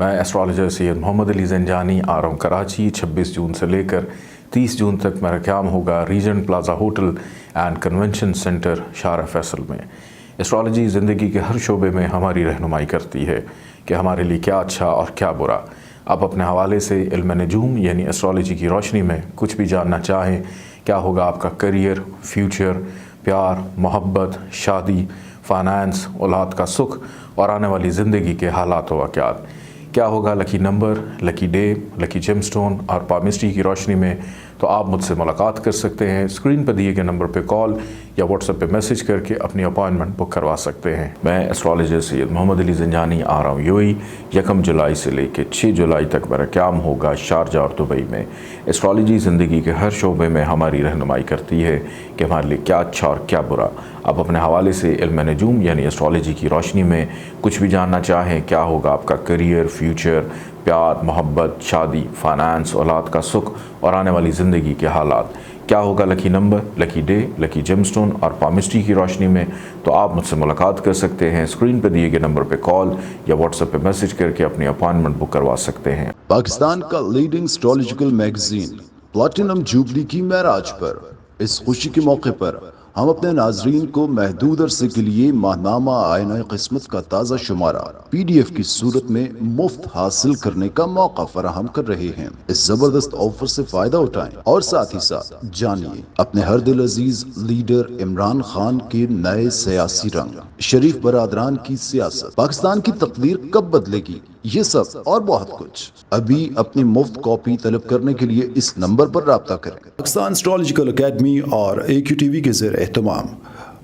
मैं एस्ट्रोलॉजर सैयद मोहम्मद अली ज़ंजानी आ रहा हूँ कराची। 26 जून से लेकर 30 जून तक मेरा क़याम होगा Regent Plaza hotel and convention centre Shahrah Faisal में। एस्ट्रोलॉजी ज़िंदगी के हर शोबे में हमारी रहनुमाई करती है कि हमारे लिए क्या अच्छा और क्या बुरा। आप अपने हवाले से इल्म नजूम यानी एस्ट्रोलॉजी की रोशनी में कुछ भी जानना चाहें, क्या होगा आपका करियर, फ्यूचर, प्यार, मोहब्बत, शादी, फाइनेंस, औलाद का सुख और आने वाली ज़िंदगी के हालात व वाक़यात, क्या होगा lucky number, lucky day, lucky gemstone और पामिस्ट्री की रोशनी में, तो आप मुझसे मुलाकात कर सकते हैं। स्क्रीन पर दिए गए नंबर पे कॉल या व्हाट्सएप पे मैसेज करके अपनी अपॉइंटमेंट बुक करवा सकते हैं। मैं एस्ट्रोलॉजर सैयद मोहम्मद अली ज़ंजानी आ रहा हूँ यूएई। 1 जुलाई से लेकर 6 जुलाई तक मेरा क़याम होगा शारजा और दुबई में। एस्ट्रोलॉजी ज़िंदगी के हर शोबे में हमारी रहनुमाई करती है कि हमारे लिए क्या अच्छा और क्या बुरा। आप अपने हवाले से इल्म नजूम यानी एस्ट्रोलॉजी की रोशनी में कुछ भी जानना चाहें, क्या होगा आपका करियर, फ्यूचर, प्यार, मोहब्बत, शादी, फाइनेंस, औलाद का सुख और आने वाली ज़िंदगी के हालात, क्या होगा lucky number, lucky day, lucky gemstone और पामिस्ट्री की रोशनी में, तो आप मुझसे मुलाकात कर सकते हैं। स्क्रीन पर दिए गए नंबर पे कॉल या व्हाट्सएप पे मैसेज करके अपनी अपॉइंटमेंट बुक करवा सकते हैं। पाकिस्तान का leading astrological magazine platinum jubilee की महराज पर इस खुशी के मौके पर हम अपने नाजरीन को महदूद अरसे के लिए माहनामा आयना किस्मत का ताज़ा शुमारा PDF की सूरत में मुफ्त हासिल करने का मौका फराहम कर रहे हैं। इस जबरदस्त ऑफर से फायदा उठाएं और साथ ही साथ जानिए अपने हर दिल अजीज लीडर इमरान खान के नए सियासी रंग, शरीफ बरादरान की सियासत, पाकिस्तान की तकदीर कब बदलेगी, ये सब और बहुत कुछ। अभी अपनी मुफ्त कॉपी तलब करने के लिए इस नंबर पर राब्ता करें। पाकिस्तान एस्ट्रोलॉजिकल एकेडमी और AQTV के ज़ेर एहतमाम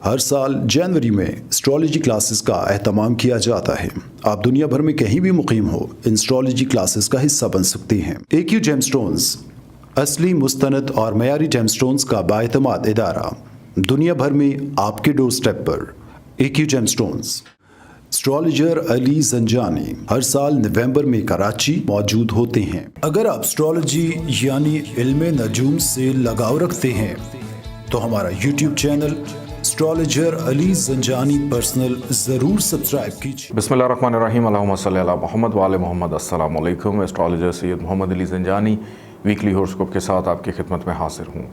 हर साल जनवरी में एस्ट्रोलॉजी क्लासेस का एहतमाम किया जाता है। आप दुनिया भर में कहीं भी मुकीम हो, इन एस्ट्रोलॉजी क्लासेस का हिस्सा बन सकते हैं। AQ जेमस्टोन्स असली, मुस्तनद और मयारी जेमस्टोन्स का बाएतमाद इदारा, दुनिया भर में आपके डोर स्टेप पर। AQ gemstones. Astrologer Ali Zanjani हर साल नवंबर में कराची मौजूद होते हैं। अगर आप एस्ट्रोलॉजी यानी इल्म नजूम से लगाव रखते हैं तो हमारा YouTube channel astrologer Ali Zanjani personal ज़रूर सब्सक्राइब कीजिए। बिस्मिल्लाहिर्रहमानिर्रहीम, अल्लाहुम्मा सल्ली अला मोहम्मद व आले मोहम्मद। अस्सलामु अलैकुम। Astrologer Syed Mohammad Ali Zanjani weekly horoscope के साथ आपकी खिदमत में हाजिर हूँ।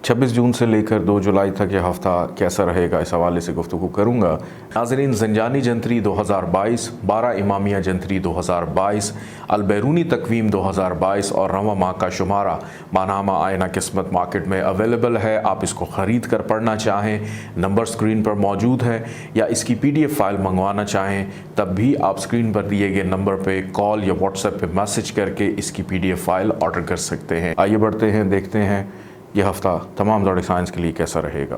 26 जून से लेकर 2 जुलाई तक यह हफ़्ता कैसा रहेगा, इस हवाले से गुफ्तगू करूँगा। नाज़रीन, ज़ंजानी जंतरी 2022, 12 इमामिया जंतरी 2022, अलबैरूनी तकवीम 2022 और रवा माह का शुमारा माहनामा आयना किस्मत मार्केट में अवेलेबल है। आप इसको ख़रीद कर पढ़ना चाहें, नंबर स्क्रीन पर मौजूद है, या इसकी PDF फ़ाइल मंगवाना चाहें तब भी आप स्क्रीन पर दिए गए नंबर पर कॉल या व्हाट्सएप पर मैसेज करके इसकी PDF फ़ाइल ऑर्डर कर सकते हैं। आइए बढ़ते हैं, देखते हैं यह हफ़्ता तमाम ज़ोडिक साइंस के लिए कैसा रहेगा।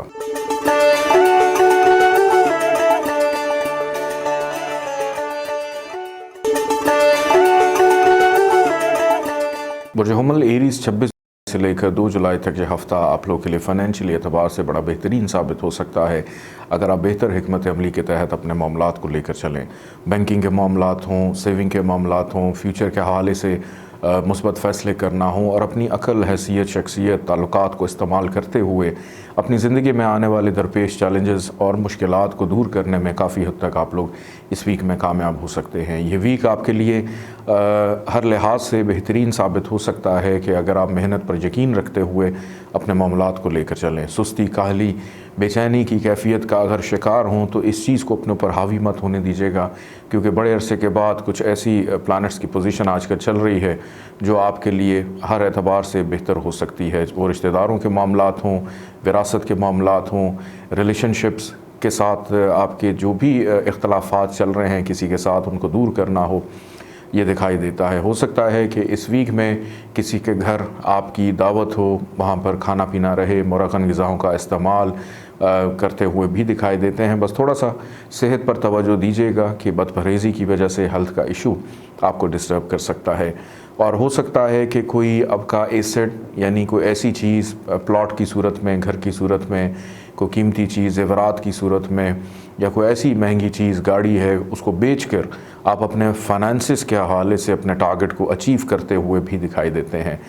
बुर्ज हुमल एरीज़ 26 से लेकर 2 जुलाई तक यह हफ़्ता आप लोग के लिए फ़ाइनेंशियली एतबार से बड़ा बेहतरीन साबित हो सकता है अगर आप बेहतर हिकमत अमली के तहत अपने मामलात को लेकर चलें। बैंकिंग के मामलात हों, सेविंग के मामलात हों, फ्यूचर के हवाले से मुस्बत फ़ैसले करना हो और अपनी अकल, हैसियत, शख्सियत, ताल्लुकात को इस्तेमाल करते हुए अपनी ज़िंदगी में आने वाले दरपेश चैलेंजेस और मुश्किलात को दूर करने में काफ़ी हद तक आप लोग इस वीक में कामयाब हो सकते हैं। ये वीक आपके लिए हर लिहाज से बेहतरीन साबित हो सकता है कि अगर आप मेहनत पर यकीन रखते हुए अपने मामलात को लेकर चलें। सुस्ती, काहली, बेचैनी की कैफियत का अगर शिकार हों तो इस चीज़ को अपने ऊपर हावी मत होने दीजिएगा, क्योंकि बड़े अरसे के बाद कुछ ऐसी प्लानट्स की पोजीशन आजकल चल रही है जो आपके लिए हर एतबार से बेहतर हो सकती है। वो रिश्तेदारों के मामलात हों, विरासत के मामलात हों, रिलेशनशिप्स के साथ आपके जो भी इख्तलाफात चल रहे हैं किसी के साथ, उनको दूर करना हो, ये दिखाई देता है। हो सकता है कि इस वीक में किसी के घर आपकी दावत हो, वहाँ पर खाना पीना रहे, मुरगन ग़िज़ाओं का इस्तेमाल करते हुए भी दिखाई देते हैं। बस थोड़ा सा सेहत पर तवज्जो दीजिएगा कि बदपरहेज़ी की वजह से हेल्थ का इशू आपको डिस्टर्ब कर सकता है। और हो सकता है कि कोई आपका एसेट यानी कोई ऐसी चीज़ प्लॉट की सूरत में, घर की सूरत में, कोई कीमती चीज़ ज़ेवरात की सूरत में, या कोई ऐसी महंगी चीज़ गाड़ी है, उसको बेचकर आप अपने फाइनेंसिस के हवाले से अपने टारगेट को अचीव करते हुए भी दिखाई देते हैं।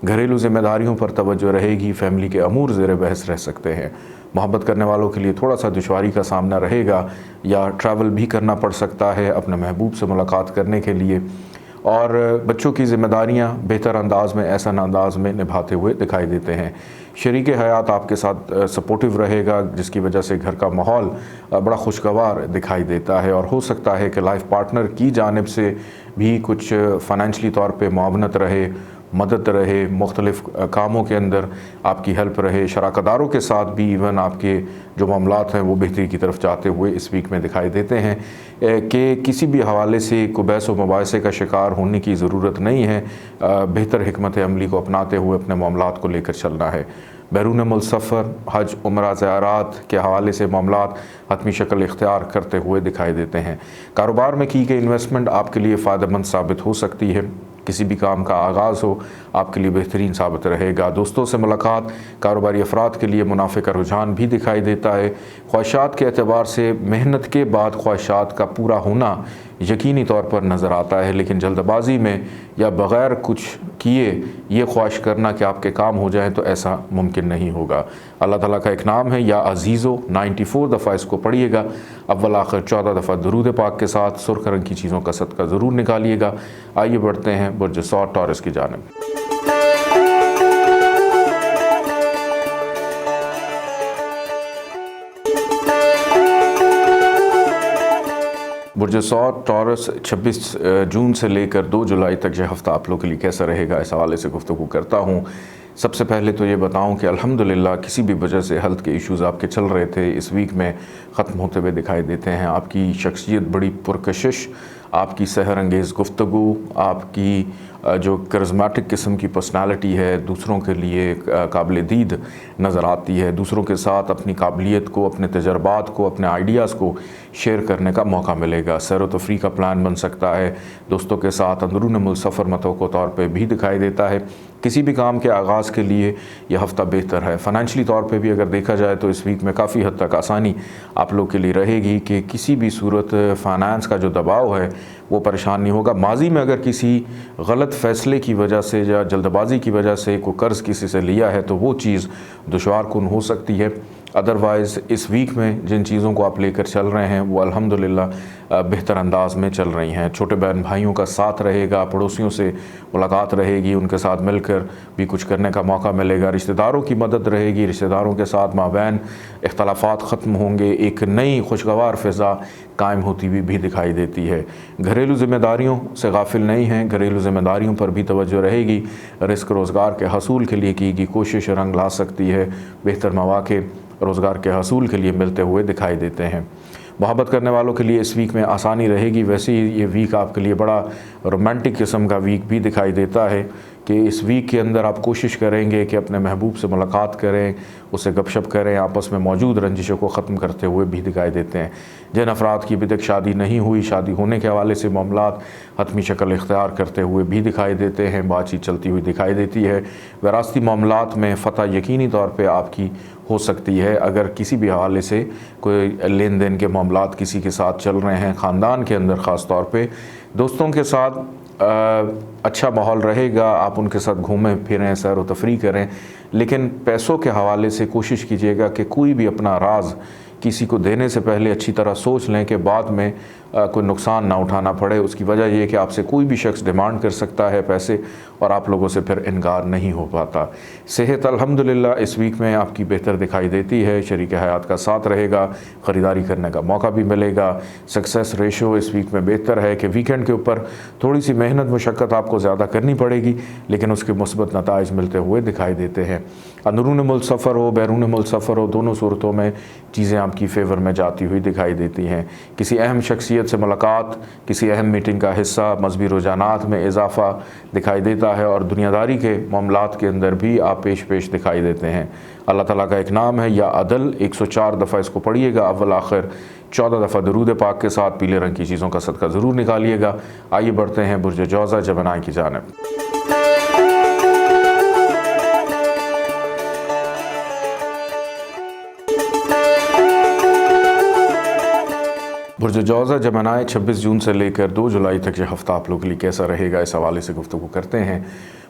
घरेलू ज़िम्मेदारियों पर तवज्जो रहेगी, फैमिली के अमूर ज़ेर बहस रह सकते हैं। मोहब्बत करने वालों के लिए थोड़ा सा दुश्वारी का सामना रहेगा या ट्रैवल भी करना पड़ सकता है अपने महबूब से मुलाकात करने के लिए, और बच्चों की ज़िम्मेदारियाँ बेहतर अंदाज में, ऐसा अंदाज में निभाते हुए दिखाई देते हैं। शरीक हयात आपके साथ सपोर्टिव रहेगा, जिसकी वजह से घर का माहौल बड़ा खुशगवार दिखाई देता है, और हो सकता है कि लाइफ पार्टनर की जानिब से भी कुछ फ़ाइनेंशली तौर पे मुआवनत रहे, मदद रहे, मुख्तलिफ़ कामों के अंदर आपकी हेल्प रहे। शराकतदारों के साथ भी इवन आपके जो मामलात हैं वो बेहतरी की तरफ जाते हुए इस वीक में दिखाई देते हैं कि किसी भी हवाले से कोई बहस व मुबाहिसे का शिकार होने की ज़रूरत नहीं है। बेहतर हिकमत अमली को अपनाते हुए अपने मामलात को लेकर चलना है। बैरून मुल्क सफ़र, हज, उम्रा, ज़ियारात के हवाले से मामलात हतमी शक्ल इख्तियार करते हुए दिखाई देते हैं। कारोबार में की गई इन्वेस्टमेंट आपके लिए फ़ायदेमंद साबित हो सकती है। किसी भी काम का आगाज़ हो आपके लिए बेहतरीन साबित रहेगा। दोस्तों से मुलाकात कारोबारी अफराद के लिए मुनाफे का रुझान भी दिखाई देता है। ख्वाहिशात के एतबार से मेहनत के बाद ख्वाहिशात का पूरा होना यकीनी तौर पर नज़र आता है, लेकिन जल्दबाजी में या बग़ैर कुछ किए ये ख्वाहिश करना कि आपके काम हो जाएं तो ऐसा मुमकिन नहीं होगा। अल्लाह ताला का एक नाम है या अज़ीज़ो, 94 दफ़ा इसको पढ़िएगा। अव्वल आखिर 14 दफ़ा दुरूद पाक के साथ सुर्ख रंग की चीज़ों का सदका ज़रूर निकालिएगा। आइए बढ़ते हैं बुर्ज सौर टॉरस की जानिब। बुर्ज सौर टॉरस 26 जून से लेकर 2 जुलाई तक यह हफ़्ता आप लोगों के लिए कैसा रहेगा, इस हवाले से गुफ्तगू करता हूँ। सबसे पहले तो ये बताऊं कि अल्हम्दुलिल्लाह किसी भी वजह से हेल्थ के इश्यूज़ आपके चल रहे थे, इस वीक में ख़त्म होते हुए दिखाई देते हैं। आपकी शख्सियत बड़ी पुरकशिश, आपकी सहर अंगेज़ गुफ्तगू, आपकी जो करिज़मेटिक किस्म की पर्सनालिटी है, दूसरों के लिए काबिल दीद नज़र आती है। दूसरों के साथ अपनी काबिलियत को, अपने तजर्बात को, अपने आइडियाज़ को शेयर करने का मौका मिलेगा। सैर व तफरी का प्लान बन सकता है। दोस्तों के साथ अंदरून मुल्क सफ़र मतवक़्क़ो तौर पर भी दिखाई देता है। किसी भी काम के आगाज़ के लिए यह हफ़्ता बेहतर है। फ़ाइनेंशली तौर पे भी अगर देखा जाए तो इस वीक में काफ़ी हद तक आसानी आप लोग के लिए रहेगी कि किसी भी सूरत फ़ाइनेंस का जो दबाव है वो परेशान नहीं होगा। माजी में अगर किसी गलत फ़ैसले की वजह से या जल्दबाजी की वजह से कोई कर्ज़ किसी से लिया है तो वो चीज़ दुश्वार कुन हो सकती है। अदरवाइज़ इस वीक में जिन चीज़ों को आप लेकर चल रहे हैं वो अल्हम्दुलिल्लाह बेहतर अंदाज में चल रही हैं। छोटे बहन भाइयों का साथ रहेगा, पड़ोसियों से मुलाकात रहेगी, उनके साथ मिलकर भी कुछ करने का मौका मिलेगा। रिश्तेदारों की मदद रहेगी, रिश्तेदारों के साथ माबैन इख्तलाफात ख़त्म होंगे, एक नई खुशगवार फ़िज़ा कायम होती हुई भी दिखाई देती है। घरेलू ज़िम्मेदारियों से गाफिल नहीं हैं, घरेलू ज़िम्मेदारियों पर भी तवज्जो रहेगी। रिस्क रोज़गार के हसूल के लिए की गई कोशिश रंग ला सकती है। बेहतर मौक़े रोज़गार के हसूल के लिए मिलते हुए दिखाई देते हैं। मोहब्बत करने वालों के लिए इस वीक में आसानी रहेगी। वैसे ही ये वीक आपके लिए बड़ा रोमांटिक किस्म का वीक भी दिखाई देता है कि इस वीक के अंदर आप कोशिश करेंगे कि अपने महबूब से मुलाकात करें, उससे गपशप करें, आपस में मौजूद रंजिशों को ख़त्म करते हुए भी दिखाई देते हैं। जिन अफराद की अभी तक शादी नहीं हुई, शादी होने के हवाले से मामलात हतमी शक्ल इख्तियार करते हुए भी दिखाई देते हैं, बातचीत चलती हुई दिखाई देती है। विरासती मामलात में फ़तह यकीनी तौर पर आपकी हो सकती है। अगर किसी भी हवाले से कोई लेन देन के मामलात किसी के साथ चल रहे हैं, ख़ानदान के अंदर ख़ास तौर पे दोस्तों के साथ अच्छा माहौल रहेगा। आप उनके साथ घूमें फिरें, सैर व तफरी करें, लेकिन पैसों के हवाले से कोशिश कीजिएगा कि कोई भी अपना राज किसी को देने से पहले अच्छी तरह सोच लें कि बाद में कोई नुकसान ना उठाना पड़े। उसकी वजह यह है कि आपसे कोई भी शख्स डिमांड कर सकता है पैसे और आप लोगों से फिर इनकार नहीं हो पाता। सेहत अल्हम्दुलिल्लाह इस वीक में आपकी बेहतर दिखाई देती है। शरीक हयात का साथ रहेगा, ख़रीदारी करने का मौका भी मिलेगा। सक्सेस रेशो इस वीक में बेहतर है कि वीकेंड के ऊपर थोड़ी सी मेहनत मुशक्क़त आपको ज़्यादा करनी पड़ेगी, लेकिन उसके मुस्बत नताइज मिलते हुए दिखाई देते हैं। अंदरून मुल्क सफ़र हो, बैरून मुल्क सफ़र हो, दोनों सूरतों में चीज़ें आपकी फ़ेवर में जाती हुई दिखाई देती हैं। किसी अहम शख्सियत से मुलाकात, किसी अहम मीटिंग का हिस्सा, मजहबी रुझानात में इजाफ़ा दिखाई देता है और दुनियादारी के मामलात के अंदर भी आप पेश दिखाई देते हैं। अल्लाह ताला का एक नाम है या अदल, 104 दफ़ा इसको पढ़िएगा। अव्वल आखिर 14 दफ़ा दुरूद पाक के साथ पीले रंग की चीज़ों का सदका ज़रूर निकालिएगा। आइए बढ़ते हैं बुर्ज जौज़ा जमनाई की जानिब। बुर्ज जौज़ा जमनाई 26 जून से लेकर 2 जुलाई तक यह हफ़्ता आप लोगों के लिए कैसा रहेगा, इस हवाले से गुफ्तगू करते हैं।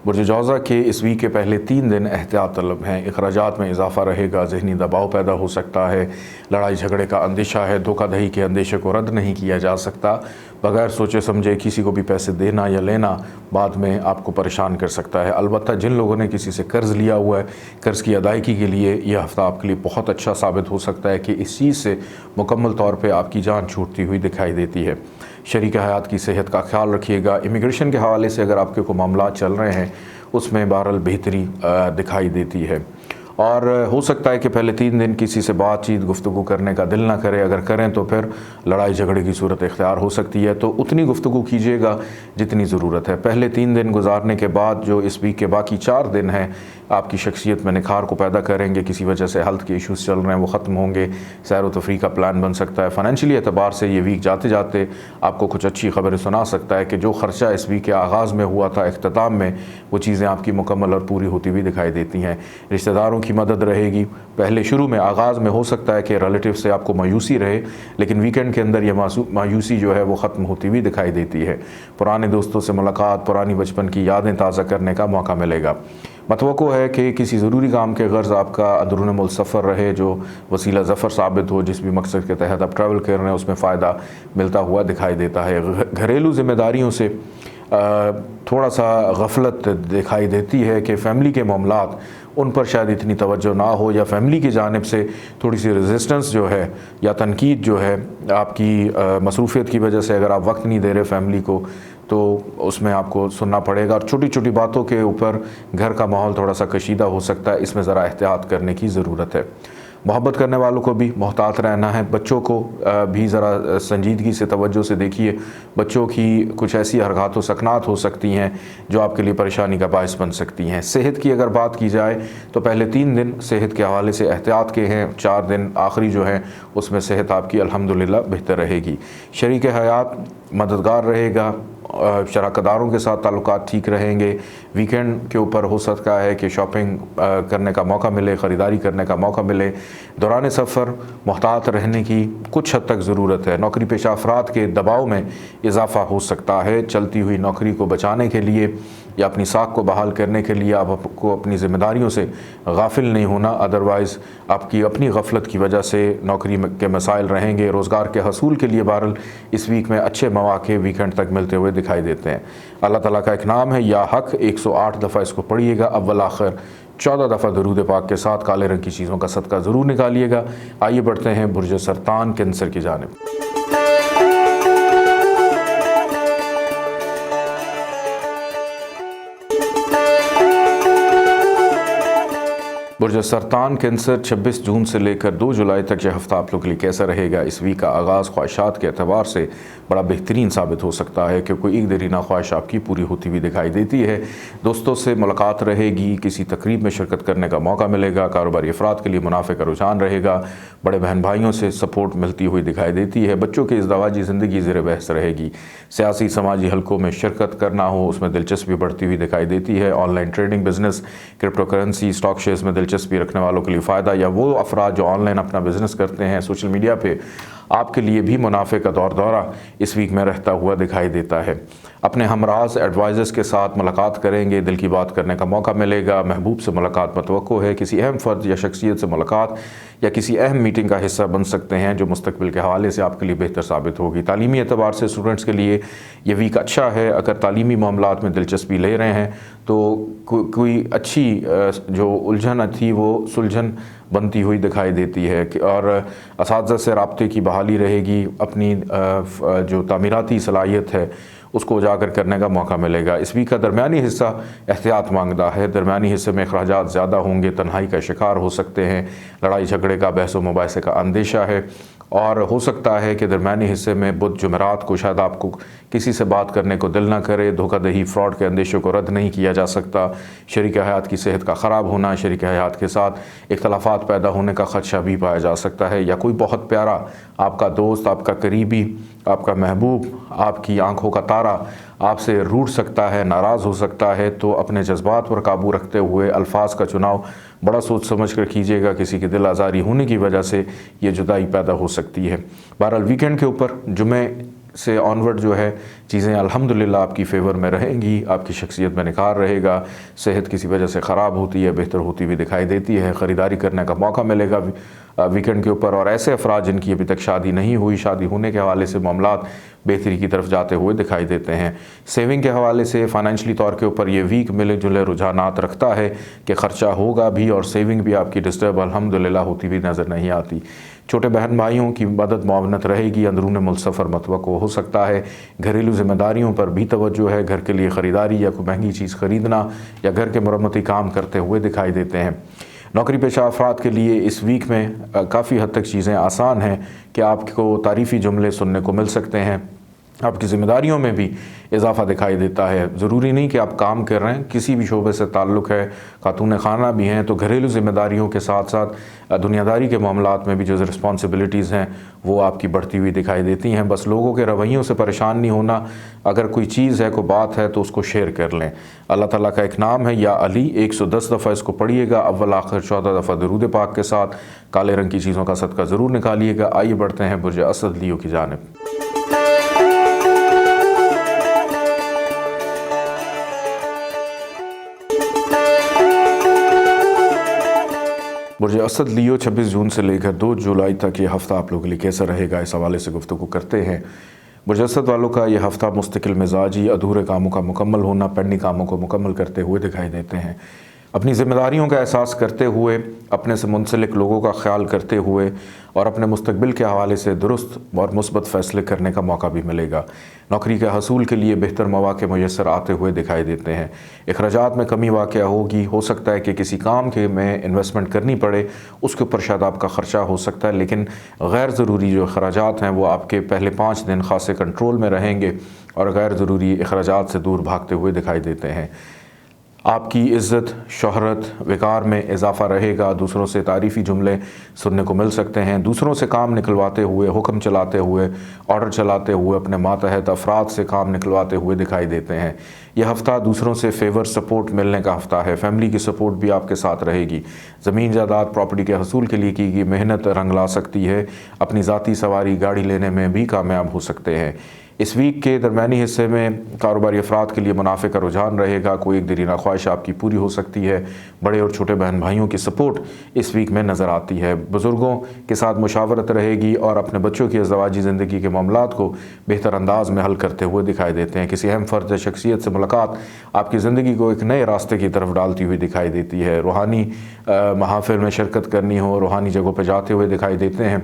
बुर्ज जौज़ा के इस वीक के पहले 3 दिन एहतियात तलब हैं। अखराजात में इजाफा रहेगा, जहनी दबाव पैदा हो सकता है, लड़ाई झगड़े का अंदेशा है, धोखाधड़ी के अंदेशे को रद्द नहीं किया जा सकता। बगैर सोचे समझे किसी को भी पैसे देना या लेना बाद में आपको परेशान कर सकता है। अलबत्ता जिन लोगों ने किसी से कर्ज़ लिया हुआ है, कर्ज़ की अदायगी के लिए यह हफ़्ता आपके लिए बहुत अच्छा साबित हो सकता है कि इस चीज़ से मुकम्मल तौर पर आपकी जान छूटती हुई दिखाई देती है। शरीक हयात की सेहत का ख्याल रखिएगा। इमिग्रेशन के हवाले से अगर आपके को मामला चल रहे हैं उसमें बहरहाल बेहतरी दिखाई देती है। और हो सकता है कि पहले 3 दिन किसी से बातचीत गुफ्तगू करने का दिल ना करे, अगर करें तो फिर लड़ाई झगड़े की सूरत इख्तियार हो सकती है। तो उतनी गुफ्तगू कीजिएगा जितनी ज़रूरत है। पहले 3 दिन गुजारने के बाद जो इस वीक के बाकी 4 दिन हैं आपकी शख्सियत में निखार को पैदा करेंगे। किसी वजह से हेल्थ के इश्यूज़ चल रहे हैं वो ख़त्म होंगे, सैर व तफरी का प्लान बन सकता है। फ़ाइनेंशियली एतबार से ये वीक जाते जाते आपको कुछ अच्छी खबरें सुना सकता है कि जो ख़र्चा इस वीक के आगाज़ में हुआ था, इख्तिताम में, वो चीज़ें आपकी मुकम्मल और पूरी होती हुई दिखाई देती हैं। रिश्तेदारों की मदद रहेगी। पहले शुरू में आगाज़ में हो सकता है कि रिलेटिव से आपको मायूसी रहे, लेकिन वीकेंड के अंदर यह मायूसी जो है वो ख़त्म होती हुई दिखाई देती है। पुराने दोस्तों से मुलाकात, पुरानी बचपन की यादें ताज़ा करने का मौका मिलेगा। मतवक्को है कि किसी ज़रूरी काम के गर्ज़ आपका अंदरून मुल्क सफ़र रहे जो वसीला ज़फ़र साबित हो। जिस भी मकसद के तहत आप ट्रैवल कर रहे हैं उसमें फ़ायदा मिलता हुआ दिखाई देता है। घरेलू ज़िम्मेदारियों से थोड़ा सा गफलत दिखाई देती है कि फ़ैमिली के मामलात उन पर शायद इतनी तवज्जो ना हो, या फ़ैमिली की जानिब से थोड़ी सी रेजिस्टेंस जो है या तनकीद जो है आपकी मसरूफ़ियत की वजह से, अगर आप वक्त नहीं दे रहे फ़ैमिली को तो उसमें आपको सुनना पड़ेगा। और छोटी छोटी बातों के ऊपर घर का माहौल थोड़ा सा कशीदा हो सकता है, इसमें ज़रा एहतियात करने की ज़रूरत है। मोहब्बत करने वालों को भी मोहतात रहना है। बच्चों को भी ज़रा संजीदगी से तवज्जो से देखिए। बच्चों की कुछ ऐसी हरकत व सकनात हो सकती हैं जो आपके लिए परेशानी का बायस बन सकती हैं। सेहत की अगर बात की जाए तो पहले 3 दिन सेहत के हवाले से एहतियात के हैं, 4 दिन आखिरी जो हैं उसमें सेहत आपकी अल्हम्दुलिल्लाह बेहतर रहेगी। शरीक हयात मददगार रहेगा, शराकतदारों के साथ ताल्लुकात ठीक रहेंगे। वीकेंड के ऊपर हो सकता है कि शॉपिंग करने का मौका मिले, ख़रीदारी करने का मौका मिले। दौरान सफ़र मोहतात रहने की कुछ हद तक ज़रूरत है। नौकरी पेशा अफराद के दबाव में इजाफ़ा हो सकता है। चलती हुई नौकरी को बचाने के लिए या अपनी साख को बहाल करने के लिए आपको अपनी ज़िम्मेदारियों से गाफिल नहीं होना, अदरवाइज़ आपकी अपनी गफलत की वजह से नौकरी के मसाइल रहेंगे। रोज़गार के हसूल के लिए बहरहाल इस वीक में अच्छे मौक़े वीकेंड तक मिलते हुए दिखाई देते हैं। अल्लाह ताला का एक नाम है या हक, 108 दफ़ा इसको पढ़िएगा अव्वल आखिर, 14 दफ़ा दरूद पाक के साथ। काले रंग की चीज़ों का सदका ज़रूर निकालिएगा। आइए बढ़ते हैं बुर्ज सरतान कैंसर की जानिब। बुर्ज सरतान कैंसर 26 जून से लेकर 2 जुलाई तक यह हफ़्ता आप लोगों के लिए कैसा रहेगा। इस वीक का आगाज़ ख्वाहिशात के अतबार से बड़ा बेहतरीन साबित हो सकता है कि कोई एक देरीना ख्वाहिश आपकी पूरी होती हुई दिखाई देती है। दोस्तों से मुलाकात रहेगी, किसी तकरीब में शिरकत करने का मौका मिलेगा, कारोबारी अफराद के लिए मुनाफे का रुझान रहेगा, बड़े बहन भाइयों से सपोर्ट मिलती हुई दिखाई देती है। बच्चों की इज़दवाजी ज़िंदगी ज़ेर बहस रहेगी। सियासी समाजी हलकों में शिरकत करना हो उसमें दिलचस्पी बढ़ती हुई दिखाई देती है। Online trading, business, crypto currency, stock shares में दिलचस्पी रखने वालों के लिए फ़ायदा, या वो अफराद जो ऑनलाइन अपना बिजनेस करते हैं सोशल मीडिया पे, आपके लिए भी मुनाफे का दौरा इस वीक में रहता हुआ दिखाई देता है। अपने हमराज एडवाइज़र्स के साथ मुलाकात करेंगे, दिल की बात करने का मौका मिलेगा। महबूब से मुलाकात मतवक्को है। किसी अहम फ़र्द या शख्सियत से मुलाकात या किसी अहम मीटिंग का हिस्सा बन सकते हैं जो मुस्तकबिल के हवाले से आपके लिए बेहतर साबित होगी। तालीमी एतबार से स्टूडेंट्स के लिए ये वीक अच्छा है। अगर तालीमी मामलात में दिलचस्पी ले रहे हैं तो कोई अच्छी जो उलझन थी वो सुलझन बनती हुई दिखाई देती है। और असातिज़ा से राब्ते की बहाली रहेगी। अपनी जो तामीराती सलाहियत है उसको उजागर करने का मौका मिलेगा। इस वीक का दरमियानी हिस्सा एहतियात मांगता है। दरमियानी हिस्से में अखराजात ज़्यादा होंगे, तन्हाई का शिकार हो सकते हैं, लड़ाई झगड़े का, बहस व मुबाहिसे का अंदेशा है। और हो सकता है कि दरमियानी हिस्से में बुध जुमेरात को शायद आपको किसी से बात करने को दिल ना करे। धोखाधड़ी, फ्रॉड के अंदेशों को रद्द नहीं किया जा सकता। शरीक हयात की सेहत का ख़राब होना, शरीक हयात के साथ इख्तलाफात पैदा होने का ख़दशा भी पाया जा सकता है। या कोई बहुत प्यारा आपका दोस्त, आपका करीबी, आपका महबूब, आपकी आंखों का तारा आपसे रूठ सकता है, नाराज़ हो सकता है। तो अपने जज्बात पर काबू रखते हुए अल्फाज का चुनाव बड़ा सोच समझ कर कीजिएगा। किसी की दिल आज़ारी होने की वजह से ये जुदाई पैदा हो सकती है। बहरहाल वीकेंड के ऊपर जुमे से ऑनवर्ड जो है चीज़ें अल्हम्दुलिल्लाह आपकी फ़ेवर में रहेंगी, आपकी शख्सियत में निखार रहेगा। सेहत किसी वजह से ख़राब होती है, बेहतर होती हुई दिखाई देती है। ख़रीदारी करने का मौका मिलेगा वीकेंड के ऊपर। और ऐसे अफराद जिनकी अभी तक शादी नहीं हुई, शादी होने के हवाले से मामलात बेहतरी की तरफ जाते हुए दिखाई देते हैं। सेविंग के हवाले से फ़ाइनेंशली तौर के ऊपर ये वीक मिले जुले रुझानात रखता है कि ख़र्चा होगा भी और सेविंग भी आपकी डिस्टर्ब अल्हम्दुलिल्लाह होती हुई नज़र नहीं आती। छोटे बहन भाइयों की मदद मुआवनत रहेगी। अंदरून मुल्क सफ़र मतवक्को हो सकता है। घरेलू ज़िम्मेदारियों पर भी तवज्जो है। घर के लिए ख़रीदारी या कोई महंगी चीज़ ख़रीदना या घर के मरम्मती काम करते हुए दिखाई देते हैं। नौकरी पेशा अफराद के लिए इस वीक में काफ़ी हद तक चीज़ें आसान हैं कि आपको तारीफ़ी जुमले सुनने को मिल सकते हैं। आपकी ज़िम्मेदारियों में भी इजाफ़ा दिखाई देता है। ज़रूरी नहीं कि आप काम कर रहे हैं, किसी भी शोबे से ताल्लुक़ है, खातून खाना भी हैं, तो घरेलू ज़िम्मेदारियों के साथ साथ दुनियादारी के मामलात में भी जो रिस्पॉन्सिबिलिटीज़ हैं वो आपकी बढ़ती हुई दिखाई देती हैं। बस लोगों के रवैयों से परेशान नहीं होना। अगर कोई चीज़ है, कोई बात है, तो उसको शेयर कर लें। अल्लाह ताला का एक नाम है या अली, 110 दफ़ा इसको पढ़िएगा, अव्वल आखिर 14 दफ़ा दरूद पाक के साथ। काले रंग की चीज़ों का सदका ज़रूर निकालिएगा। आइए बढ़ते हैं बुर्ज असद लियो की जानिब। बुर्ज असद लियो 26 जून से लेकर 2 जुलाई तक ये हफ़्ता आप लोगों के लिए कैसा रहेगा, इस हवाले से गुफ्तगू करते हैं। बुर्ज असद वालों का ये हफ़्ता मुस्तकिल मिजाजी, अधूरे कामों का मुकम्मल होना, पेंडिंग कामों को मुकम्मल करते हुए दिखाई देते हैं। अपनी ज़िम्मेदारियों का एहसास करते हुए, अपने से मुंसलिक लोगों का ख्याल करते हुए और अपने मुस्तकबिल के हवाले से दुरुस्त और मुस्बत फ़ैसले करने का मौका भी मिलेगा। नौकरी के हसूल के लिए बेहतर मौक़े मुयस्सर आते हुए दिखाई देते हैं। अखराजात में कमी वाक़या होगी। हो सकता है कि किसी काम के में इन्वेस्टमेंट करनी पड़े, उसके ऊपर शायद आपका ख़र्चा हो सकता है, लेकिन गैर ज़रूरी जो अखराजात हैं वो आपके पहले 5 दिन ख़ासे कंट्रोल में रहेंगे और गैर ज़रूरी अखराजात से दूर भागते हुए दिखाई देते हैं। आपकी इज़्ज़त, शोहरत, विकार में इजाफ़ा रहेगा। दूसरों से तारीफ़ी जुमले सुनने को मिल सकते हैं। दूसरों से काम निकलवाते हुए, हुक्म चलाते हुए, ऑर्डर चलाते हुए, अपने मातहत अफराद से काम निकलवाते हुए दिखाई देते हैं। यह हफ़्ता दूसरों से फेवर, सपोर्ट मिलने का हफ़्ता है। फैमिली की सपोर्ट भी आपके साथ रहेगी। ज़मीन जायदाद, प्रॉपर्टी के हसूल के लिए की गई मेहनत रंग ला सकती है। अपनी ज़ाती सवारी गाड़ी लेने में भी कामयाब हो सकते हैं। इस वीक के दरमियानी हिस्से में कारोबारी अफराद के लिए मुनाफे का रुझान रहेगा। कोई एक दरीना ख्वाहिश आपकी पूरी हो सकती है। बड़े और छोटे बहन भाइयों की सपोर्ट इस वीक में नज़र आती है। बुज़ुर्गों के साथ मुशावरत रहेगी और अपने बच्चों की अज़दवाजी ज़िंदगी के मामलात को बेहतर अंदाज में हल करते हुए दिखाई देते हैं। किसी अहम फ़र्द शख्सियत से मुलाकात आपकी ज़िंदगी को एक नए रास्ते की तरफ डालती हुई दिखाई देती है। रूहानी महाफ़िल में शिरकत करनी हो, रूहानी जगहों पर जाते हुए दिखाई देते हैं।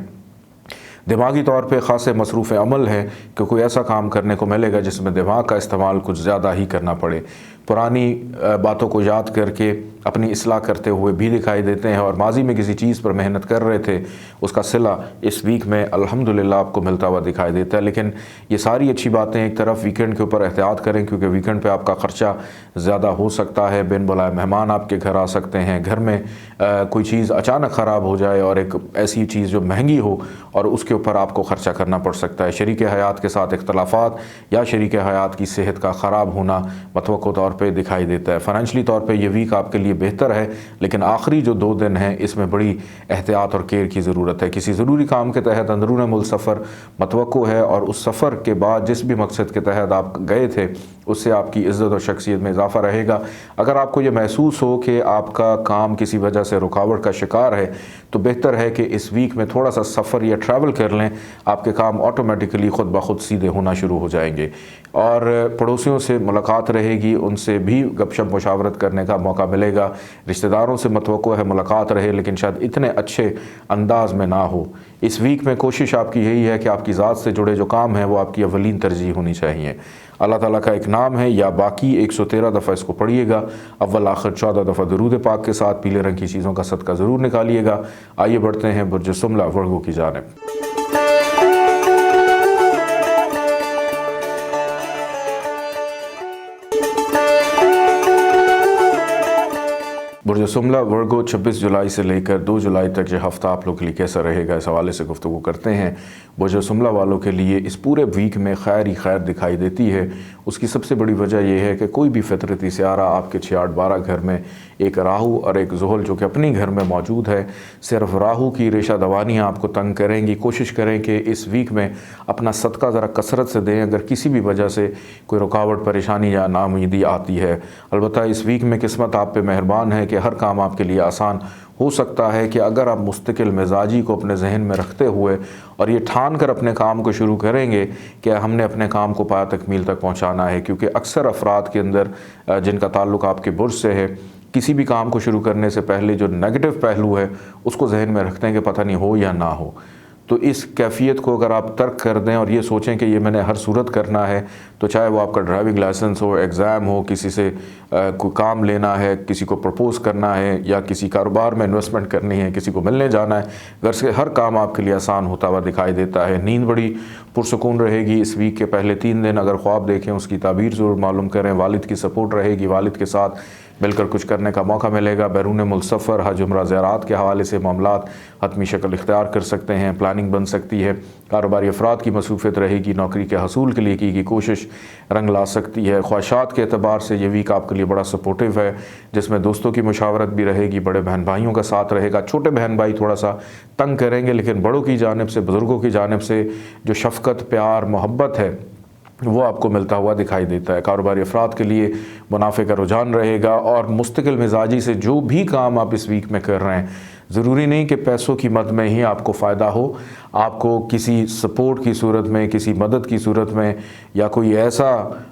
दिमागी तौर पे ख़ासे मसरूफ़ अमल है कि कोई ऐसा काम करने को मिलेगा जिसमें दिमाग का इस्तेमाल कुछ ज़्यादा ही करना पड़े। पुरानी बातों को याद करके अपनी इस्लाह करते हुए भी दिखाई देते हैं और माजी में किसी चीज़ पर मेहनत कर रहे थे, उसका सिला इस वीक में अल्हम्दुलिल्लाह आपको मिलता हुआ दिखाई देता है। लेकिन ये सारी अच्छी बातें एक तरफ, वीकेंड के ऊपर एहतियात करें क्योंकि वीकेंड पे आपका ख़र्चा ज़्यादा हो सकता है। बिन बुलाए मेहमान आपके घर आ सकते हैं। घर में कोई चीज़ अचानक ख़राब हो जाए और एक ऐसी चीज़ जो महंगी हो और उसके ऊपर आपको ख़र्चा करना पड़ सकता है। शरीक हयात के साथ इख्तलाफात या शरीक हयात की सेहत का ख़राब होना मतवक्को तौर पे दिखाई देता है। फ़ाइनेंशली तौर पे ये वीक आपके लिए बेहतर है, लेकिन आखिरी जो 2 दिन हैं इसमें बड़ी एहतियात और केयर की ज़रूरत है। किसी ज़रूरी काम के तहत अंदरून मुल्क सफ़र मतवक्को है और उस सफ़र के बाद जिस भी मकसद के तहत आप गए थे उससे आपकी इज़्ज़त और शख्सियत में इजाफ़ा रहेगा। अगर आपको ये महसूस हो कि आपका काम किसी वजह से रुकावट का शिकार है तो बेहतर है कि इस वीक में थोड़ा सा सफ़र या ट्रैवल कर लें। आपके काम ऑटोमेटिकली ख़ुद ब खुद सीधे होना शुरू हो जाएंगे और पड़ोसियों से मुलाकात रहेगी, उनसे भी गपशप मुशावरत करने का मौका मिलेगा। रिश्तेदारों से मतवक्को है मुलाकात रहे, लेकिन शायद इतने अच्छे अंदाज में ना हो। इस वीक में कोशिश आपकी यही है कि आपकी ज़ात से जुड़े जो काम हैं वो आपकी अवलीन तरजीह होनी चाहिए। अल्लाह ताला का एक नाम है या बाकी, 113 दफ़ा इसको पढ़िएगा। अव्वल आखिर 14 दफ़ा दरूद पाक के साथ पीले रंग की चीज़ों का सदका ज़रूर निकालिएगा। आइए बढ़ते हैं बुर्ज सुमला वर्गो की जानिब। बुर्ज सुमला वर्गो 26 जुलाई से लेकर 2 जुलाई तक ये हफ़्ता आप लोगों के लिए कैसा रहेगा, इस हवाले से गुफ्तगू करते हैं। बुर्ज सुमला वालों के लिए इस पूरे वीक में खैर ही खैर दिखाई देती है। उसकी सबसे बड़ी वजह यह है कि कोई भी फितरती सियारा आपके 6-8-12 घर में एक राहु और एक ज़ुहल जो कि अपनी घर में मौजूद है। सिर्फ राहु की रेशा दवानियाँ आपको तंग करेंगी। कोशिश करें कि इस वीक में अपना सदका ज़रा कसरत से दें अगर किसी भी वजह से कोई रुकावट, परेशानी या नाउमीदी आती है। अलबत्ता इस वीक में किस्मत आप पे मेहरबान है कि हर काम आपके लिए आसान हो सकता है कि अगर आप मुस्तकिल मिजाजी को अपने जहन में रखते हुए और ये ठान कर अपने काम को शुरू करेंगे कि हमने अपने काम को पाया तकमील तक पहुंचाना है। क्योंकि अक्सर अफराद के अंदर जिनका ताल्लुक़ आपके बुर्ज से है, किसी भी काम को शुरू करने से पहले जो नेगेटिव पहलू है उसको जहन में रखते हैं कि पता नहीं हो या ना हो। तो इस कैफियत को अगर आप तर्क कर दें और ये सोचें कि ये मैंने हर सूरत करना है, तो चाहे वो आपका ड्राइविंग लाइसेंस हो, एग्ज़ाम हो, किसी से कोई काम लेना है, किसी को प्रपोज़ करना है या किसी कारोबार में इन्वेस्टमेंट करनी है, किसी को मिलने जाना है, घर से हर काम आपके लिए आसान होता हुआ दिखाई देता है। नींद बड़ी पुरसकून रहेगी। इस वीक के पहले 3 दिन अगर ख्वाब देखें उसकी ताबीर ज़रूर मालूम करें। वालिद की सपोर्ट रहेगी, वालिद के साथ मिलकर कुछ करने का मौका मिलेगा। बैरून मुल्क सफ़र, हज उम्रा ज़ियारात के हवाले से मामलात हतमी शक्ल इख्तियार कर सकते हैं। प्लानिंग बन सकती है। कारोबारी अफराद की मसरूफियत रहेगी। नौकरी के हसूल के लिए की गई कोशिश रंग ला सकती है। ख्वाहिशात के अतबार से ये वीक आपके लिए बड़ा सपोर्टिव है, जिसमें दोस्तों की मुशावरत भी रहेगी, बड़े बहन भाइयों का साथ रहेगा। छोटे बहन भाई थोड़ा सा तंग करेंगे, लेकिन बड़ों की जानिब से, बुज़ुर्गों की जानिब से जो शफ़क़त, प्यार, मोहब्बत है वो आपको मिलता हुआ दिखाई देता है। कारोबारी अफराद के लिए मुनाफे का रुझान रहेगा और मुस्तकिल मिजाजी से जो भी काम आप इस वीक में कर रहे हैं, ज़रूरी नहीं कि पैसों की मद में ही आपको फ़ायदा हो। आपको किसी सपोर्ट की सूरत में, किसी मदद की सूरत में या कोई ऐसा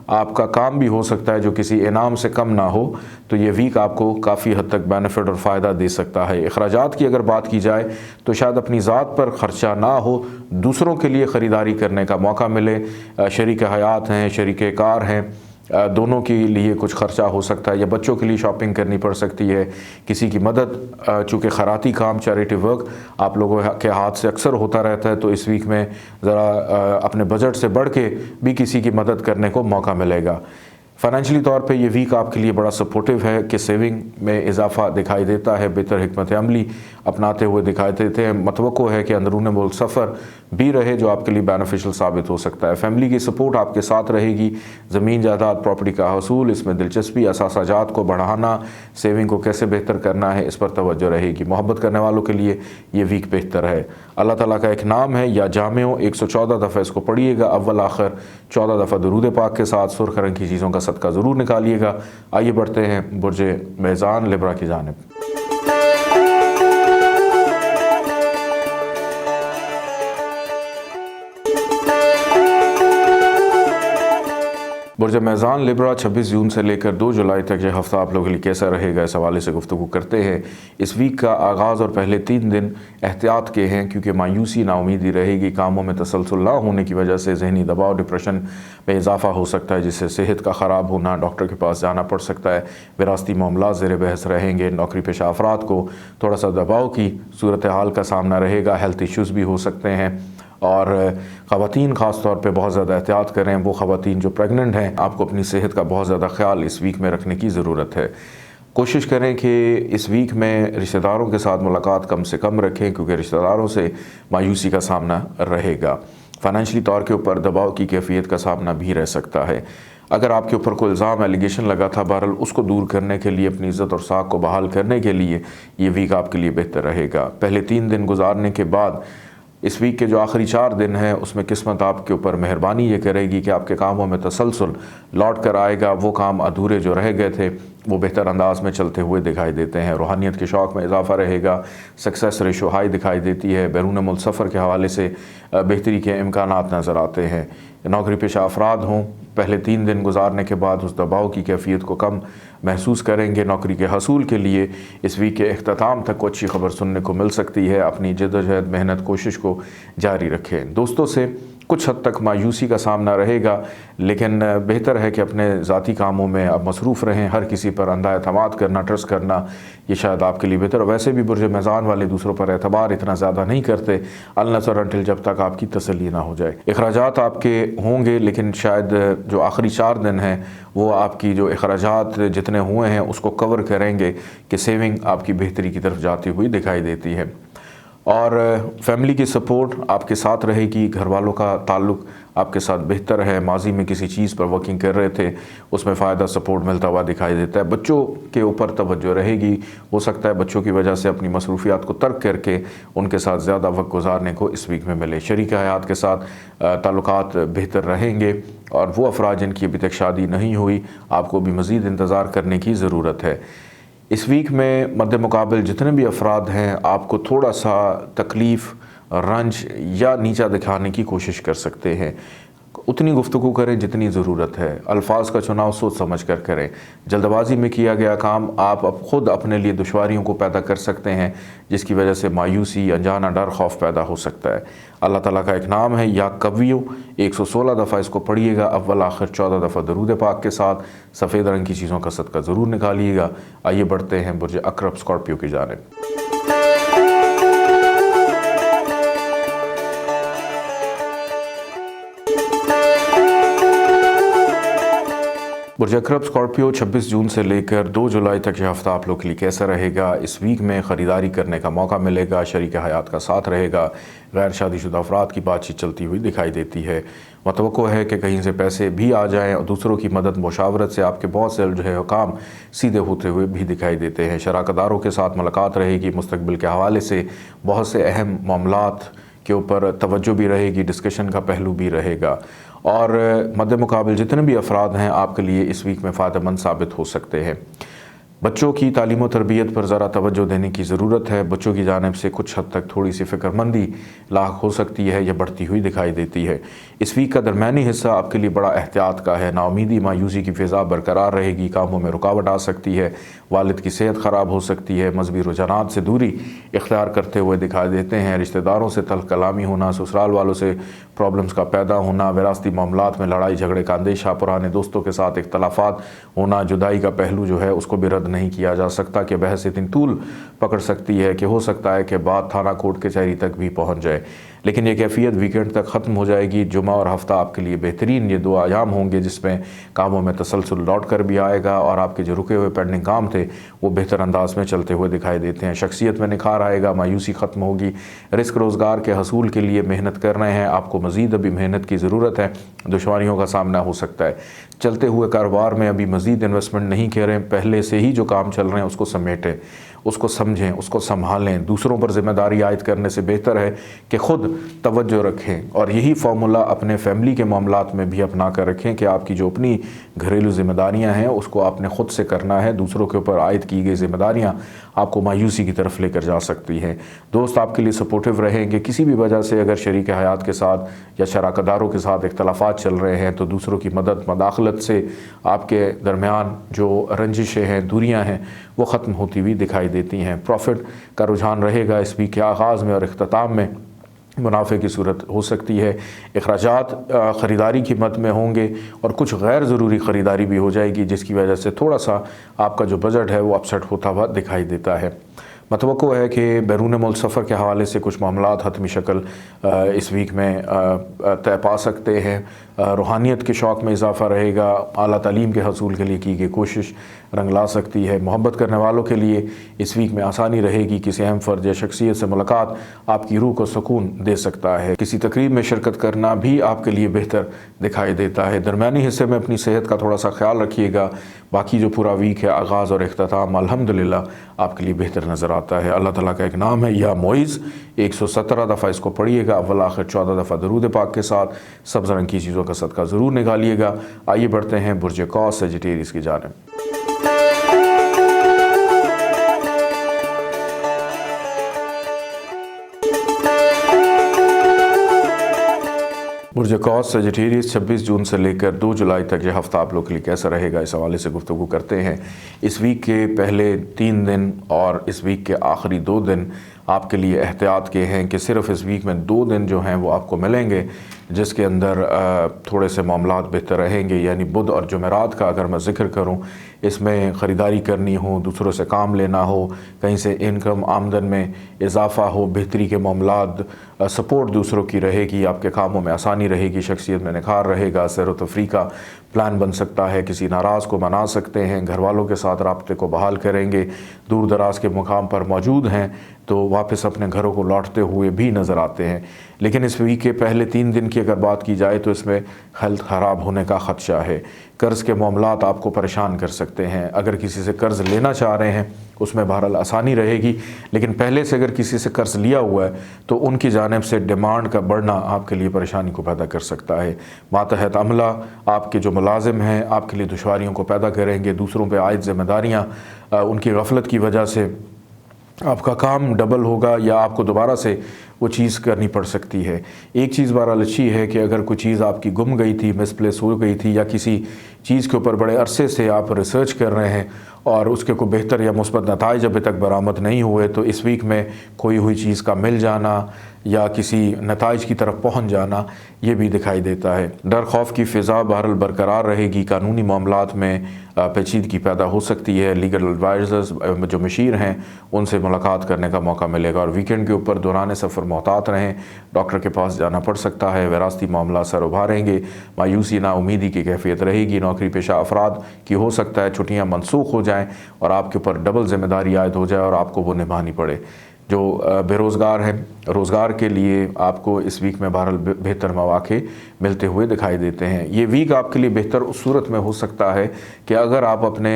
आपका काम भी हो सकता है जो किसी इनाम से कम ना हो, तो ये वीक आपको काफ़ी हद तक बेनिफिट और फ़ायदा दे सकता है। अखराजात की अगर बात की जाए तो शायद अपनी ज़ात पर ख़र्चा ना हो, दूसरों के लिए ख़रीदारी करने का मौका मिले। शरीक हयात हैं, शरीक कार हैं, दोनों के लिए कुछ ख़र्चा हो सकता है या बच्चों के लिए शॉपिंग करनी पड़ सकती है। किसी की मदद, चूँकि खैराती काम, चैरिटी वर्क आप लोगों के हाथ से अक्सर होता रहता है, तो इस वीक में ज़रा अपने बजट से बढ़ के भी किसी की मदद करने को मौका मिलेगा। फ़ाइनेंशियली तौर पे ये वीक आपके लिए बड़ा सपोर्टिव है कि सेविंग में इजाफा दिखाई देता है। बेहतर हिकमत अमली अपनाते हुए दिखाई देते हैं। मतवक्को है कि अंदरून मुल्क सफ़र भी रहे जो आपके लिए बेनिफिशियल साबित हो सकता है। फैमिली की सपोर्ट आपके साथ रहेगी। ज़मीन, जायदाद, प्रॉपर्टी का हसूल, इसमें दिलचस्पी, असासाजात को बढ़ाना, सेविंग को कैसे बेहतर करना है, इस पर तवज्जो रहेगी। मोहब्बत करने वालों के लिए ये वीक बेहतर है। अल्लाह ताला का एक नाम है या जामिओ, 114 दफ़ा इसको पढ़िएगा, अव्वल आखिर 14 दफ़ा दुरूद पाक के साथ। सुर्ख रंग की चीज़ों का सदका ज़रूर निकालिएगा। आइए बढ़ते हैं बुर्ज मेज़ान लिब्रा की जानिब। बुर्ज मेज़ान लिब्रा 26 जून से लेकर 2 जुलाई तक यह हफ़्ता आप लोगों के लिए कैसा रहेगा, इस हवाले से गुफ्तगू करते हैं। इस वीक का आगाज़ और पहले 3 दिन एहतियात के हैं, क्योंकि मायूसी, नाउमीदी रहेगी। कामों में तसलसल ना होने की वजह से जहनी दबाव, डिप्रेशन में इजाफा हो सकता है, जिससे सेहत का ख़राब होना, डॉक्टर के पास जाना पड़ सकता है। विरासती मामलात ज़ेर बहस रहेंगे। नौकरी पेशा अफराद को थोड़ा सा दबाव की सूरत हाल का सामना रहेगा। हेल्थ इश्यूज़ भी हो सकते हैं और ख़वातीन ख़ास तौर पे बहुत ज़्यादा एहतियात करें। वो ख़वातीन जो प्रेग्नेंट हैं, आपको अपनी सेहत का बहुत ज़्यादा ख्याल इस वीक में रखने की ज़रूरत है। कोशिश करें कि इस वीक में रिश्तेदारों के साथ मुलाकात कम से कम रखें, क्योंकि रिश्तेदारों से मायूसी का सामना रहेगा। फ़ाइनेंशियली तौर के ऊपर दबाव की कैफियत का सामना भी रह सकता है। अगर आपके ऊपर कोई इल्ज़ाम, एलिगेशन लगा था, बहरहाल उसको दूर करने के लिए, अपनी इज़्ज़त और साख को बहाल करने के लिए ये वीक आपके लिए बेहतर रहेगा। पहले 3 दिन गुजारने के बाद इस वीक के जो आखिरी 4 दिन हैं उसमें किस्मत आपके ऊपर मेहरबानी ये करेगी कि आपके कामों में तसलसल लौट कर आएगा। वो काम अधूरे जो रह गए थे वो बेहतर अंदाज में चलते हुए दिखाई देते हैं। रूहानियत के शौक़ में इजाफा रहेगा। सक्सेस रेशो हाई दिखाई देती है। बैरून मुल्क सफ़र के हवाले से बेहतरी के इम्कानात नज़र आते हैं। नौकरी पेशा अफराद हों, पहले 3 दिन गुजारने के बाद उस दबाव की कैफियत को कम महसूस करेंगे। नौकरी के हसूल के लिए इस वीक के अख्ताम तक को अच्छी खबर सुनने को मिल सकती है। अपनी जद्दोजहद, मेहनत, कोशिश को जारी रखें। दोस्तों से कुछ हद तक मायूसी का सामना रहेगा, लेकिन बेहतर है कि अपने ज़ाती कामों में अब मसरूफ़ रहें। हर किसी पर अंधा एतमाद करना, ट्रस्ट करना, ये शायद आपके लिए बेहतर। वैसे भी बुर्ज मीज़ान वाले दूसरों पर एतबार इतना ज़्यादा नहीं करते अनलेस और अनटिल जब तक आपकी तसल्ली ना हो जाए। अखराजात आपके होंगे, लेकिन शायद जो आखिरी 4 दिन हैं वो आपकी जो अखराजात जितने हुए हैं उसको कवर करेंगे कि सेविंग आपकी बेहतरी की तरफ जाती हुई दिखाई देती है। और फैमिली की सपोर्ट आपके साथ रहेगी। घर वालों का ताल्लुक़ आपके साथ बेहतर है। माजी में किसी चीज़ पर वर्किंग कर रहे थे, उसमें फ़ायदा सपोर्ट मिलता हुआ दिखाई देता है। बच्चों के ऊपर तवज्जो रहेगी। हो सकता है बच्चों की वजह से अपनी मसरूफियात को तर्क करके उनके साथ ज़्यादा वक्त गुजारने को इस वीक में मिले। शरीक हयात के साथ ताल्लुकात बेहतर रहेंगे और वो अफराद जिनकी अभी तक शादी नहीं हुई, आपको भी मज़ीद इंतज़ार करने की ज़रूरत है। इस वीक में मद्दे मुकाबिल जितने भी अफराद हैं, आपको थोड़ा सा तकलीफ़, रंज या नीचा दिखाने की कोशिश कर सकते हैं। उतनी गुफ्तगू करें जितनी ज़रूरत है। अल्फाज का चुनाव सोच समझ कर करें। जल्दबाजी में किया गया काम आप अब ख़ुद अपने लिए दुश्वारियों को पैदा कर सकते हैं, जिसकी वजह से मायूसी, अनजाना डर, खौफ पैदा हो सकता है। अल्लाह ताला का एक नाम है या कवियो, 116 दफ़ा इसको पढ़िएगा, अव्वल आखिर 14 दफ़ा दरूद पाक के साथ। सफ़ेद रंग की चीज़ों का सदका ज़रूर निकालिएगा। आइए बढ़ते हैं बुर्ज अक़रब स्कॉर्पियो की जानिब। बुर्ज अक़रब स्कॉर्पियो 26 जून से लेकर 2 जुलाई तक यह हफ़्ता आप लोग के लिए कैसा रहेगा। इस वीक में ख़रीदारी करने का मौका मिलेगा, शरीक हयात का साथ रहेगा, गैर शादीशुदा अफराद की बातचीत चलती हुई दिखाई देती है। मतवक्को है कि कहीं से पैसे भी आ जाएँ और दूसरों की मदद मुशावरत से आपके बहुत से जो है काम सीधे होते हुए भी दिखाई देते हैं। शराकतदारों के साथ मुलाकात रहेगी। मुस्तकबिल के हवाले से बहुत से अहम मामलात के ऊपर तवज्जो भी रहेगी, डिस्कशन का पहलू भी रहेगा। और मद्दे मुकाबिल जितने भी अफराद हैं आपके लिए इस वीक में फ़ायदेमंद साबित हो सकते हैं। बच्चों की तालीम व तरबियत पर ज़रा तवज्जो देने की ज़रूरत है। बच्चों की जानिब से कुछ हद तक थोड़ी सी फ़िक्रमंदी लाक हो सकती है या बढ़ती हुई दिखाई देती है। इस वीक का दरमियानी हिस्सा आपके लिए बड़ा एहतियात का है। नाउमीदी, मायूसी की फ़िज़ा बरकरार रहेगी। कामों में रुकावट आ सकती है। वालिद की सेहत ख़राब हो सकती है। मज़हबी रुझानात से दूरी इख्तियार करते हुए दिखाई देते हैं। रिश्तेदारों से तल्ख़ कलामी होना, ससुराल वालों से प्रॉब्लम्स का पैदा होना, विरासती मामलात में लड़ाई झगड़े का अंदेशा, पुराने दोस्तों के साथ इख्तलाफात होना, जुदाई का पहलू जो है उसको भी रद्द नहीं किया जा सकता कि बहस इतनी तूल पकड़ सकती है कि हो सकता है कि बात थाना कोर्ट कचहरी तक भी पहुंच जाए। लेकिन ये कैफियत वीकेंड तक ख़त्म हो जाएगी। जुमा और हफ्ता आपके लिए बेहतरीन ये 2 अयाम होंगे जिसमें कामों में तसलसल लौट कर भी आएगा और आपके जो रुके हुए पेंडिंग काम थे वो बेहतर अंदाज में चलते हुए दिखाई देते हैं। शख्सियत में निखार आएगा, मायूसी ख़त्म होगी। रिस्क रोज़गार के हसूल के लिए मेहनत कर रहे हैं, आपको मज़ीद अभी मेहनत की ज़रूरत है। दुश्वारियों का सामना हो सकता है। चलते हुए कारोबार में अभी मज़ीद इन्वेस्टमेंट नहीं करें, पहले से ही जो काम चल रहे हैं उसको समेटें, उसको समझें, उसको संभालें। दूसरों पर जिम्मेदारी आयद करने से बेहतर है कि ख़ुद तवज्जो रखें और यही फार्मूला अपने फैमिली के मामलात में भी अपना कर रखें कि आपकी जो अपनी घरेलू जिम्मेदारियां हैं उसको आपने ख़ुद से करना है। दूसरों के ऊपर आयद की गई जिम्मेदारियां आपको मायूसी की तरफ लेकर जा सकती हैं। दोस्त आपके लिए सपोर्टिव रहेंगे। किसी भी वजह से अगर शरीक हयात के साथ या शराकतदारों के साथ इख्तलाफात चल रहे हैं तो दूसरों की मदद मदाखलत से आपके दरमियान जो रंजिशें हैं, दूरियां हैं, वो ख़त्म होती हुई दिखाई देती हैं। प्रॉफिट का रुझान रहेगा इस वीक के आगाज़ में और इख्तिताम में मुनाफे की सूरत हो सकती है। अखराजात ख़रीदारी की मद में होंगे और कुछ गैर ज़रूरी ख़रीदारी भी हो जाएगी जिसकी वजह से थोड़ा सा आपका जो बजट है वो अपसेट होता हुआ दिखाई देता है। मतवक्को है कि बैरून मुल्क सफ़र के हवाले से कुछ मामलात हतमी शक्ल इस वीक में तय पा सकते हैं। रूहानियत के शौक़ में इजाफ़ा रहेगा। आला तालीम के हसूल के लिए की गई कोशिश रंग ला सकती है। मोहब्बत करने वालों के लिए इस वीक में आसानी रहेगी। किसी अहम फ़र्द या शख्सियत से मुलाकात आपकी रूह को सुकून दे सकता है। किसी तकरीब में शिरकत करना भी आपके लिए बेहतर दिखाई देता है। दरमियानी हिस्से में अपनी सेहत का थोड़ा सा ख्याल रखिएगा। बाकी जो पूरा वीक है, आगाज़ और इख्तिताम अल्हम्दुलिल्लाह आपके लिए बेहतर नज़र आता है। अल्लाह ताला का एक नाम है या मोइज़, 117 दफ़ा इसको पढ़िएगा, अव्वल आखिर 14 दफ़ा दरूद पाक के साथ। सब्ज़ रंग की चीज़ों का सदका ज़रूर निकालिएगा। आइए बढ़ते हैं बुर्ज कौस सजिटेरियस की जानिब। बुर्ज कौस सजिटेरियस 26 जून से लेकर 2 जुलाई तक यह हफ़्ता आप लोग के लिए कैसा रहेगा, इस हवाले से गुफ्तगू करते हैं। इस वीक के पहले 3 दिन और इस वीक के आखिरी 2 दिन आपके लिए एहतियात के हैं कि सिर्फ़ इस वीक में 2 दिन जो हैं वो आपको मिलेंगे जिसके अंदर थोड़े से मामलात बेहतर रहेंगे। यानी बुध और जुमेरात का अगर मैं ज़िक्र करूँ, इसमें ख़रीदारी करनी हो, दूसरों से काम लेना हो, कहीं से इनकम आमदन में इजाफ़ा हो, बेहतरी के मामलात, सपोर्ट दूसरों की रहेगी, आपके कामों में आसानी रहेगी, शख्सियत में निखार रहेगा, सैर व तफरी का प्लान बन सकता है, किसी नाराज़ को मना सकते हैं, घर वालों के साथ राब्ते को बहाल करेंगे, दूर दराज के मुकाम पर मौजूद हैं तो वापस अपने घरों को लौटते हुए भी नज़र आते हैं। लेकिन इस वीक के पहले 3 दिन की अगर बात की जाए तो इसमें हेल्थ ख़राब होने का ख़दशा है। कर्ज़ के मामलात आपको परेशान कर सकते हैं। अगर किसी से कर्ज़ लेना चाह रहे हैं उसमें बहरहाल आसानी रहेगी, लेकिन पहले से अगर किसी से कर्ज़ लिया हुआ है तो उनकी जानिब से डिमांड का बढ़ना आपके लिए परेशानी को पैदा कर सकता है। मातहत अमला आपके जो मुलाजिम हैं आपके लिए दुश्वारियों को पैदा करेंगे। दूसरों पर आयद ज़िम्मेदारियाँ उनकी गफलत की वजह से आपका काम डबल होगा या आपको दोबारा से वो चीज़ करनी पड़ सकती है। एक चीज़ बहरहाल अच्छी है कि अगर कोई चीज़ आपकी गुम गई थी, मिसप्लेस हो गई थी, या किसी चीज़ के ऊपर बड़े अरसे से आप रिसर्च कर रहे हैं और उसके कोई बेहतर या मुस्बत नताइज अभी तक बरामद नहीं हुए, तो इस वीक में खोई हुई चीज़ का मिल जाना या किसी नताइज की तरफ पहुंच जाना ये भी दिखाई देता है। डर खौफ की फ़िज़ा बहरहाल बरकरार रहेगी। कानूनी मामलात में पेचीदगी पैदा हो सकती है। लीगल एडवाइज़र्स जो मशीर हैं उनसे मुलाकात करने का मौका मिलेगा। और वीकेंड के ऊपर दौरान सफ़र मोहतात रहें, डॉक्टर के पास जाना पड़ सकता है। विरासती मामला सर उभारेंगे, मायूसी नाउमीदी की कैफियत रहेगी। नौकरी पेशा अफराद की हो सकता है छुट्टियाँ मनसूख हो जाएँ और आपके ऊपर डबल ज़िम्मेदारी आयद हो जाए और आपको वो निभानी पड़े। जो बेरोज़गार हैं, रोज़गार के लिए आपको इस वीक में बहरहाल बेहतर मौक़े मिलते हुए दिखाई देते हैं। ये वीक आपके लिए बेहतर उस सूरत में हो सकता है कि अगर आप अपने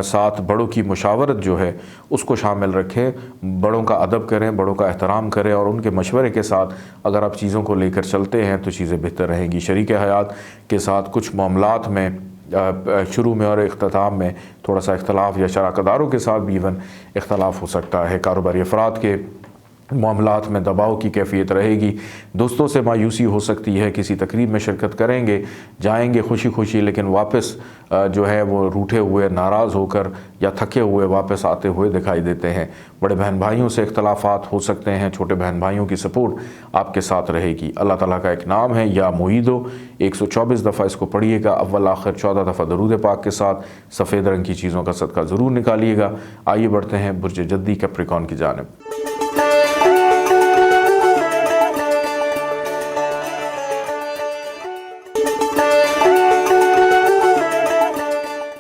साथ बड़ों की मुशावरत जो है उसको शामिल रखें, बड़ों का अदब करें, बड़ों का एहतराम करें और उनके मशवरे के साथ अगर आप चीज़ों को लेकर चलते हैं तो चीज़ें बेहतर रहेंगी। शरीक हयात के साथ कुछ मामलात में शुरू में और इख्तिताम में थोड़ा सा इख्तलाफ या शराकतदारों के साथ भी इवन इख्तलाफ हो सकता है। कारोबारी अफराद के मामलात में दबाव की कैफियत रहेगी। दोस्तों से मायूसी हो सकती है। किसी तकरीब में शिरकत करेंगे, जाएंगे खुशी खुशी, लेकिन वापस जो है वो रूठे हुए, नाराज़ होकर या थके हुए वापस आते हुए दिखाई देते हैं। बड़े बहन भाइयों से इख्तलाफात हो सकते हैं। छोटे बहन भाइयों की सपोर्ट आपके साथ रहेगी। अल्लाह ताला का एक नाम है या मुईदो, 124 दफ़ा इसको पढ़िएगा। अव्वल आखिर 14 दफ़ा दरूद पाक के साथ सफ़ेद रंग की चीज़ों का सदका ज़रूर निकालिएगा। आइए बढ़ते हैं बुर्ज जद्दी कैप्रिकॉर्न की जानिब।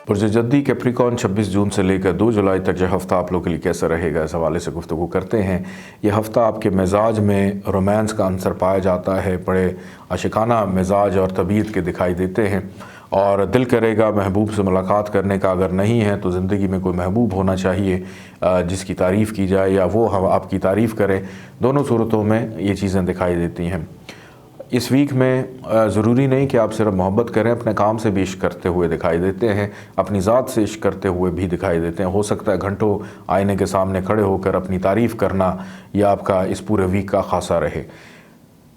बुर्ज जद्दी कैप्रिकॉर्न 26 जून से लेकर 2 जुलाई तक यह हफ़्ता आप लोगों के लिए कैसा रहेगा, इस हवाले से गुफ्तगू करते हैं। यह हफ़्ता आपके मिजाज में रोमांस का अंसर पाया जाता है। बड़े आशिकाना मिजाज और तबीयत के दिखाई देते हैं और दिल करेगा महबूब से मुलाकात करने का। अगर नहीं है तो ज़िंदगी में कोई महबूब होना चाहिए जिसकी तारीफ़ की जाए या वो आपकी तारीफ़ करे। दोनों सूरतों में ये चीज़ें दिखाई देती हैं। इस वीक में ज़रूरी नहीं कि आप सिर्फ मोहब्बत करें, अपने काम से भी इश्क करते हुए दिखाई देते हैं, अपनी ज़ात से इश्क करते हुए भी दिखाई देते हैं। हो सकता है घंटों आईने के सामने खड़े होकर अपनी तारीफ़ करना यह आपका इस पूरे वीक का खासा रहे।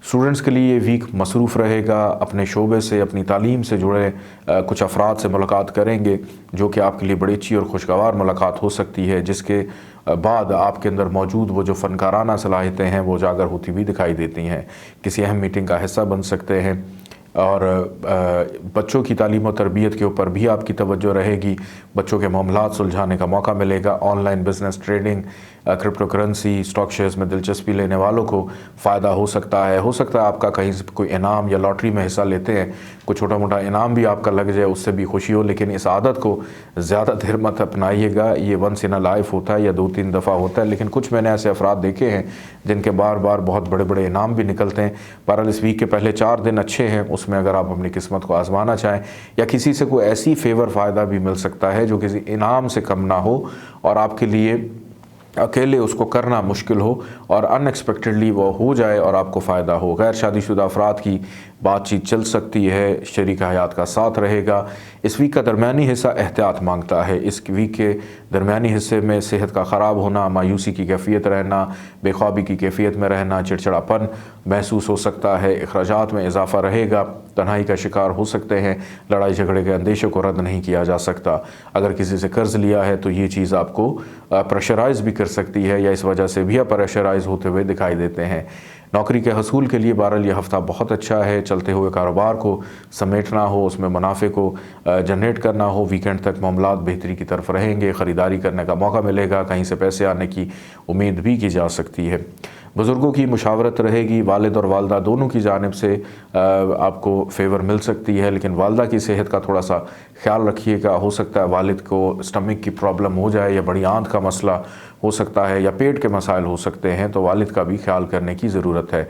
स्टूडेंट्स के लिए ये वीक मसरूफ़ रहेगा। अपने शोबे से, अपनी तालीम से जुड़े कुछ अफराद से मुलाकात करेंगे जो कि आपके लिए बड़ी अच्छी और खुशगवार मुलाकात हो सकती है, जिसके बाद आपके अंदर मौजूद वो जो फ़नकाराना सलाहियतें हैं वो उजागर होती हुई दिखाई देती हैं। किसी अहम मीटिंग का हिस्सा बन सकते हैं और बच्चों की तालीम और तरबियत के ऊपर भी आपकी तवज्जो रहेगी। बच्चों के मामलात सुलझाने का मौका मिलेगा। Online business, trading, crypto currency, stock shares में दिलचस्पी लेने वालों को फ़ायदा हो सकता है। हो सकता है आपका कहीं से कोई इनाम या लॉटरी में हिस्सा लेते हैं, कोई छोटा मोटा इनाम भी आपका लग जाए, उससे भी खुशी हो। लेकिन इस आदत को ज़्यादा देर मत अपनाइएगा। ये वंस इन अ लाइफ होता है या 2-3 दफ़ा होता है। लेकिन कुछ मैंने ऐसे अफराद देखे हैं जिनके बार बार बहुत बड़े बड़े इनाम भी निकलते हैं। बहरहाल इस वीक के पहले 4 दिन अच्छे हैं, उसमें अगर आप अपनी किस्मत को आजमाना चाहें या किसी से कोई ऐसी फेवर फ़ायदा भी मिल सकता है जो किसी इनाम से कम ना हो और आपके लिए अकेले उसको करना मुश्किल हो और अनएक्सपेक्टेडली वो हो जाए और आपको फ़ायदा हो। गैर शादीशुदा अफराद की बातचीत चल सकती है। शरीक हयात का साथ रहेगा। इस वीक का दरमियानी हिस्सा एहतियात मांगता है। इस वीक के दरमियानी हिस्से में सेहत का ख़राब होना, मायूसी की कैफियत रहना, बेख्वाबी की कैफियत में रहना, चिड़चिड़ापन महसूस हो सकता है। अखराजात में इजाफा रहेगा। तन्हाई का शिकार हो सकते हैं। लड़ाई झगड़े के अंदेशे को रद्द नहीं किया जा सकता। अगर किसी से कर्ज़ लिया है तो ये चीज़ आपको प्रेशराइज़ भी कर सकती है या इस वजह से भी आप प्रेशराइज़ होते हुए दिखाई देते हैं। नौकरी के हसूल के लिए बहरहाल ये हफ़्ता बहुत अच्छा है। चलते हुए कारोबार को समेटना हो, उसमें मुनाफे को जनरेट करना हो, वीकेंड तक मामलात बेहतरी की तरफ रहेंगे, ख़रीदारी करने का मौका मिलेगा, कहीं से पैसे आने की उम्मीद भी की जा सकती है। बुज़ुर्गों की मुशावरत रहेगी, वालिद और वालदा दोनों की जानिब से आपको फ़ेवर मिल सकती है, लेकिन वालदा की सेहत का थोड़ा सा ख्याल रखिएगा। हो सकता है वालिद को स्टमक की प्रॉब्लम हो जाए, या बड़ी आंत का मसला हो सकता है, या पेट के मसाइल हो सकते हैं, तो वालिद का भी ख्याल करने की ज़रूरत है।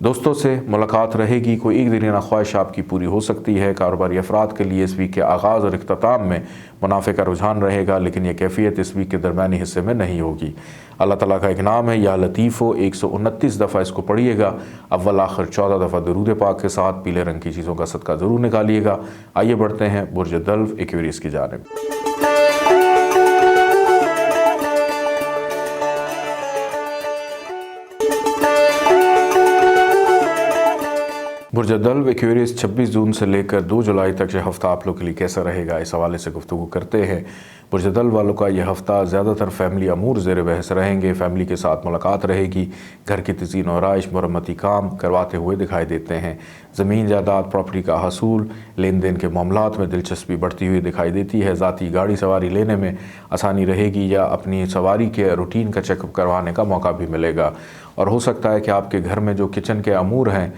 दोस्तों से मुलाकात रहेगी, कोई एक दिना ख्वाहिश आपकी पूरी हो सकती है। कारोबारी अफराद के लिए इस वीक के आगाज़ और इख्तिताम में मुनाफे का रुझान रहेगा, लेकिन यह कैफियत इस वीक के दरमियानी हिस्से में नहीं होगी। अल्लाह ताला का एक नाम है या लतीफ़ो, 129 दफ़ा इसको पढ़िएगा। अव्वल आखिर 14 दफ़ा दरूद पाक के साथ पीले रंग की चीज़ों का सदका ज़रूर निकालिएगा। आइए बढ़ते हैं बुर्ज दल्व एक्वेरियस की जानिब। बुर्ज दल्व एक्वेरियस 26 जून से लेकर 2 जुलाई तक यह हफ़्ता आप लोग के लिए कैसा रहेगा, इस हवाले से गुफ्तगू करते हैं। बुर्ज दल्व वालों का यह हफ़्ता ज़्यादातर फैमिली अमूर ज़ेर बहस रहेंगे। फैमिली के साथ मुलाकात रहेगी, घर की तज़ीन और आइश मरम्मती काम करवाते हुए दिखाई देते हैं। ज़मीन जायदाद प्रॉपर्टी का हसूल, लेन देन के मामलात में दिलचस्पी बढ़ती हुई दिखाई देती है। ज़ाती गाड़ी सवारी लेने में आसानी रहेगी, या अपनी सवारी के रूटीन का चेकअप करवाने का मौका भी मिलेगा। और हो सकता है कि आपके घर में जो किचन के अमूर हैं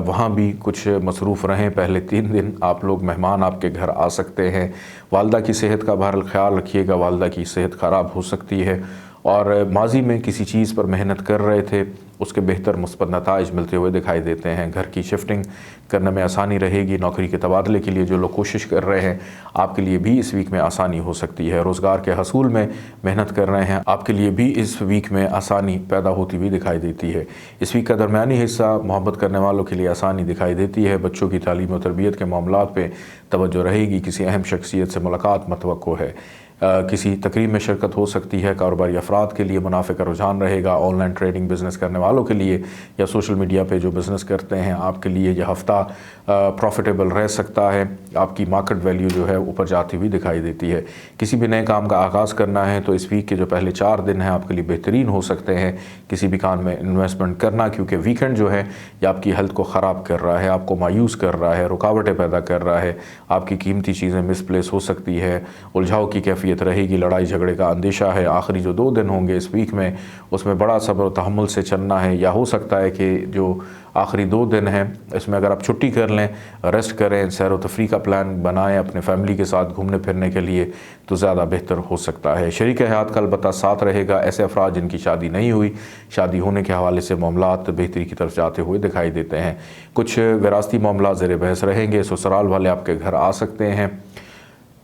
वहाँ भी कुछ मसरूफ़ रहें। पहले 3 दिन आप लोग मेहमान आपके घर आ सकते हैं। वालदा की सेहत का बहरहाल ख्याल रखिएगा, वालदा की सेहत ख़राब हो सकती है। और माजी में किसी चीज़ पर मेहनत कर रहे थे, उसके बेहतर मुस्बत नताइज मिलते हुए दिखाई देते हैं। घर की शिफ्टिंग करने में आसानी रहेगी। नौकरी के तबादले के लिए जो लोग कोशिश कर रहे हैं, आपके लिए भी इस वीक में आसानी हो सकती है। रोज़गार के हसूल में मेहनत कर रहे हैं, आपके लिए भी इस वीक में आसानी पैदा होती हुई दिखाई देती है। इस वीक का दरमियानी हिस्सा मोहब्बत करने वालों के लिए आसानी दिखाई देती है। बच्चों की तालीम और तरबियत के मामलात पर तवज्जो रहेगी। किसी अहम शख्सियत से मुलाकात मतवक्को है। किसी तकरीब में शिरकत हो सकती है। कारोबारी अफराद के लिए मुनाफे का रुझान रहेगा। ऑनलाइन ट्रेडिंग बिज़नेस करने वालों के लिए या सोशल मीडिया पे जो बिज़नेस करते हैं, आपके लिए यह हफ़्ता प्रॉफिटेबल रह सकता है। आपकी मार्केट वैल्यू जो है ऊपर जाती हुई दिखाई देती है। किसी भी नए काम का आगाज़ करना है तो इस वीक के जो पहले 4 दिन हैं आपके लिए बेहतरीन हो सकते हैं। किसी भी काम में इन्वेस्टमेंट करना, क्योंकि वीकेंड जो है ये आपकी हेल्थ को ख़राब कर रहा है, आपको मायूस कर रहा है, रुकावटें पैदा कर रहा है। आपकी कीमती चीज़ें मिसप्लेस हो सकती है, उलझाव की कैफियत रहेगी, लड़ाई झगड़े का अंदेशा है। आखिरी जो 2 दिन होंगे इस वीक में, उसमें बड़ा सब्र और तहम्मुल से चलना है। या हो सकता है कि जो आखिरी 2 दिन हैं इसमें अगर आप छुट्टी कर लें, रेस्ट करें, सैर व तफरी का प्लान बनाएं अपने फैमिली के साथ घूमने फिरने के लिए, तो ज़्यादा बेहतर हो सकता है। शरीक हयात का अलबत्ता साथ रहेगा। ऐसे अफराद जिनकी शादी नहीं हुई, शादी होने के हवाले से मामलात बेहतरी की तरफ जाते हुए दिखाई देते हैं। कुछ विरासती मामला ज़ेर बहस रहेंगे। ससुराल वाले आपके घर आ सकते हैं।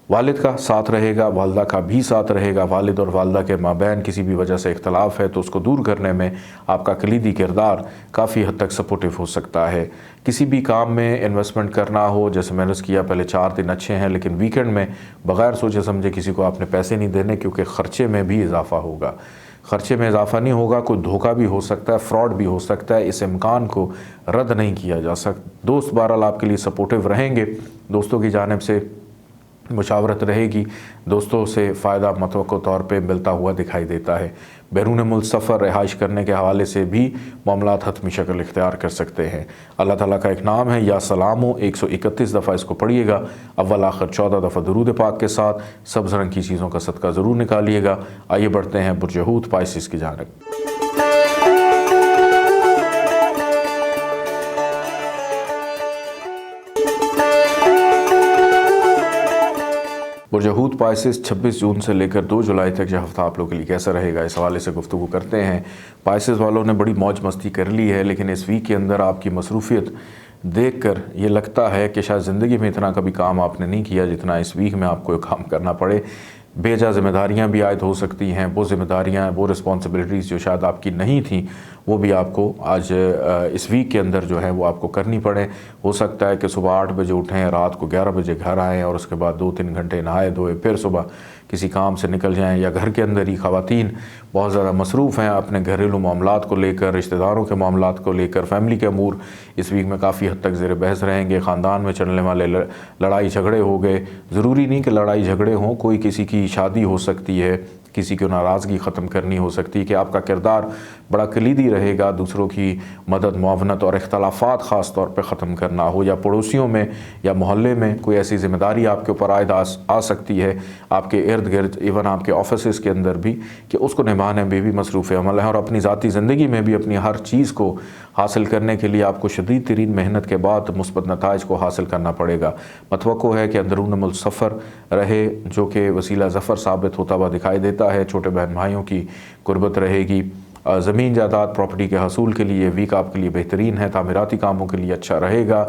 वालिद का साथ रहेगा, वालदा का भी साथ रहेगा। वालिद और वालदा के माबैन किसी भी वजह से इख्तलाफ है तो उसको दूर करने में आपका कलीदी किरदार काफ़ी हद तक सपोर्टिव हो सकता है। किसी भी काम में इन्वेस्टमेंट करना हो, जैसे मैंने किया, पहले 4 दिन अच्छे हैं, लेकिन वीकेंड में बग़ैर सोचे समझे किसी को आपने पैसे नहीं देने, क्योंकि ख़र्चे में भी इजाफ़ा होगा। ख़र्चे में इजाफ़ा नहीं होगा, कोई धोखा भी हो सकता है, फ्रॉड भी हो सकता है। इस इम्कान को रद्द नहीं किया जा सकता। दोस्त बहरहाल आपके लिए सपोर्टिव रहेंगे। दोस्तों की जानिब से मुशावरत रहेगी। दोस्तों से फ़ायदा मतवक्को तौर पे मिलता हुआ दिखाई देता है। बैरून मुल्क सफ़र, रिहाइश करने के हवाले से भी मामलात हतमी शक्ल इख्तियार कर सकते हैं। अल्लाह ताला का एक नाम है या सलामो, 131 दफ़ा इसको पढ़िएगा। अव्वल आखिर 14 दफ़ा दरूद पाक के साथ सब्ज़ रंग की चीज़ों का सदका ज़रूर निकालिएगा। आइए बढ़ते हैं बुर्ज हूत पाइसिस की जानिब। बुर्ज हूत पाइसिस 26 जून से लेकर 2 जुलाई तक यह हफ़्ता आप लोगों के लिए कैसा रहेगा, इस हवाले से गुफ्तगू करते हैं। पाइसिस वालों ने बड़ी मौज मस्ती कर ली है, लेकिन इस वीक के अंदर आपकी मसरूफ़ियत देखकर ये लगता है कि शायद ज़िंदगी में इतना कभी काम आपने नहीं किया जितना इस वीक में आपको काम करना पड़े। बेजा ज़िम्मेदारियाँ भी आयद हो सकती हैं। वो ज़िम्मेदारियाँ, वो रिस्पॉन्सिबिलिटीज़ जो शायद आपकी नहीं थी, वो भी आपको आज इस वीक के अंदर जो है वो आपको करनी पड़े। हो सकता है कि सुबह 8 बजे उठें, रात को 11 बजे घर आएँ और उसके बाद 2-3 घंटे नहाए धोए फिर सुबह किसी काम से निकल जाएं। या घर के अंदर ही ख़वातीन बहुत ज़्यादा मसरूफ़ हैं अपने घरेलू मामलात को लेकर, रिश्तेदारों के मामलात को लेकर। फैमिली के अमूर इस वीक में काफ़ी हद तक ज़ेर बहस रहेंगे। ख़ानदान में चलने वाले लड़ाई झगड़े हो गए। ज़रूरी नहीं कि लड़ाई झगड़े हों, कोई किसी की शादी हो सकती है, किसी को नाराज़गी ख़त्म करनी हो सकती है, कि आपका किरदार बड़ा कलीदी रहेगा, दूसरों की मदद मुआवनत और इख्तलाफात ख़ास तौर पे ख़त्म करना हो, या पड़ोसियों में या मोहल्ले में कोई ऐसी ज़िम्मेदारी आपके ऊपर आयद आ सकती है आपके इर्द गिर्द, इवन आपके ऑफिस के अंदर भी, कि उसको निभाने में भी मसरूफ़ अमल है। और अपनी ज़ाती ज़िंदगी में भी अपनी हर चीज़ को हासिल करने के लिए आपको शदीद तरीन मेहनत के बाद मुस्बत नताइज को हासिल करना पड़ेगा। मतवक्को है कि अंदरून मुल्क सफ़र रहे जो कि वसीला ज़फ़र साबित होता हुआ दिखाई देता है। छोटे बहन भाइयों की कुर्बत रहेगी। ज़मीन जायदाद प्रॉपर्टी के हसूल के लिए वीक आपके लिए बेहतरीन है। तामीराती कामों के लिए अच्छा रहेगा।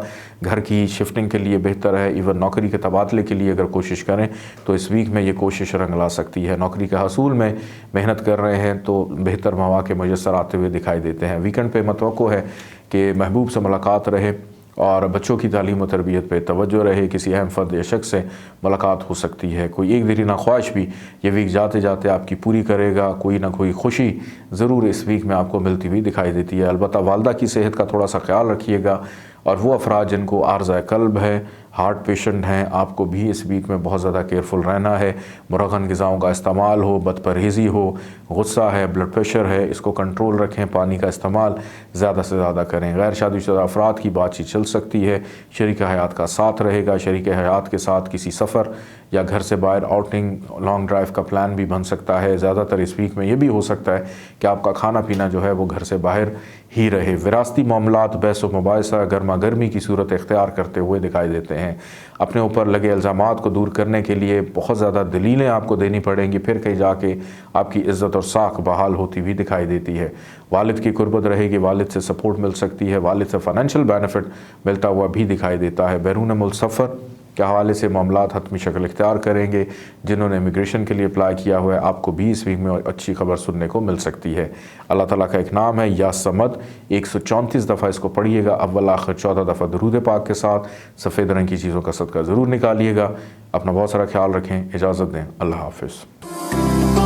घर की शिफ्टिंग के लिए बेहतर है। इवन नौकरी के तबादले के लिए अगर कोशिश करें तो इस वीक में ये कोशिश रंग ला सकती है। नौकरी के हसूल में मेहनत कर रहे हैं तो बेहतर मौक़े मुयस्सर आते हुए दिखाई देते हैं। वीकेंड पे मतवक्को है कि महबूब से मुलाकात रहे और बच्चों की तालीम व तरबियत पे तवज्जो रहे। किसी अहम फ़र्द या शख्स से मुलाकात हो सकती है। कोई एक देरीना ख्वाहिश भी ये वीक जाते जाते आपकी पूरी करेगा। कोई ना कोई खुशी ज़रूर इस वीक में आपको मिलती हुई दिखाई देती है। अलबत्ता वालदा की सेहत का थोड़ा सा ख्याल रखिएगा, और वो अफराद जिनको आर्ज़ा क़ल्ब है, हार्ट पेशेंट हैं, आपको भी इस वीक में बहुत ज़्यादा केयरफुल रहना है। मुरगन ग़िज़ाओं का इस्तेमाल हो, बदपरहेज़ी हो, गुस्सा है, ब्लड प्रेशर है, इसको कंट्रोल रखें। पानी का इस्तेमाल ज़्यादा से ज़्यादा करें। गैर शादीशुदा अफराद की बातचीत चल सकती है। शरीक हयात का साथ रहेगा। शरीक हयात के साथ किसी सफ़र या घर से बाहर आउटिंग, लॉन्ग ड्राइव का प्लान भी बन सकता है। ज़्यादातर इस वीक में ये भी हो सकता है कि आपका खाना पीना जो है वो घर से बाहर ही रहे। विरासती मामलात बहस व मुबाहिसा गर्मा गर्मी की सूरत इख्तियार करते हुए दिखाई देते हैं। अपने ऊपर लगे इल्ज़ामात को दूर करने के लिए बहुत ज़्यादा दलीलें आपको देनी पड़ेंगी, फिर कहीं जाके आपकी इज़्ज़त और साख बहाल होती हुई दिखाई देती है। वालिद की कुर्बत रहेगी, वालिद से सपोर्ट मिल सकती है, वालिद से फ़ाइनेंशियल बेनिफिट मिलता हुआ भी दिखाई देता है। बैरून मुल्क सफ़र के हवाले से मामलात हतमी शक्ल इख्तियार करेंगे। जिन्होंने इमिग्रेशन के लिए अप्लाई किया हुआ है, आपको भी इस वीक में अच्छी खबर सुनने को मिल सकती है। अल्लाह ताला का एक नाम है या समद। 134 दफ़ा इसको पढ़िएगा, अव्वल आखिर 14 दफ़ा दरूद पाक के साथ। सफ़ेद रंग की चीज़ों का सदका ज़रूर निकालिएगा। अपना बहुत सारा ख्याल रखें। इजाज़त दें। अल्लाह हाफ़िज़।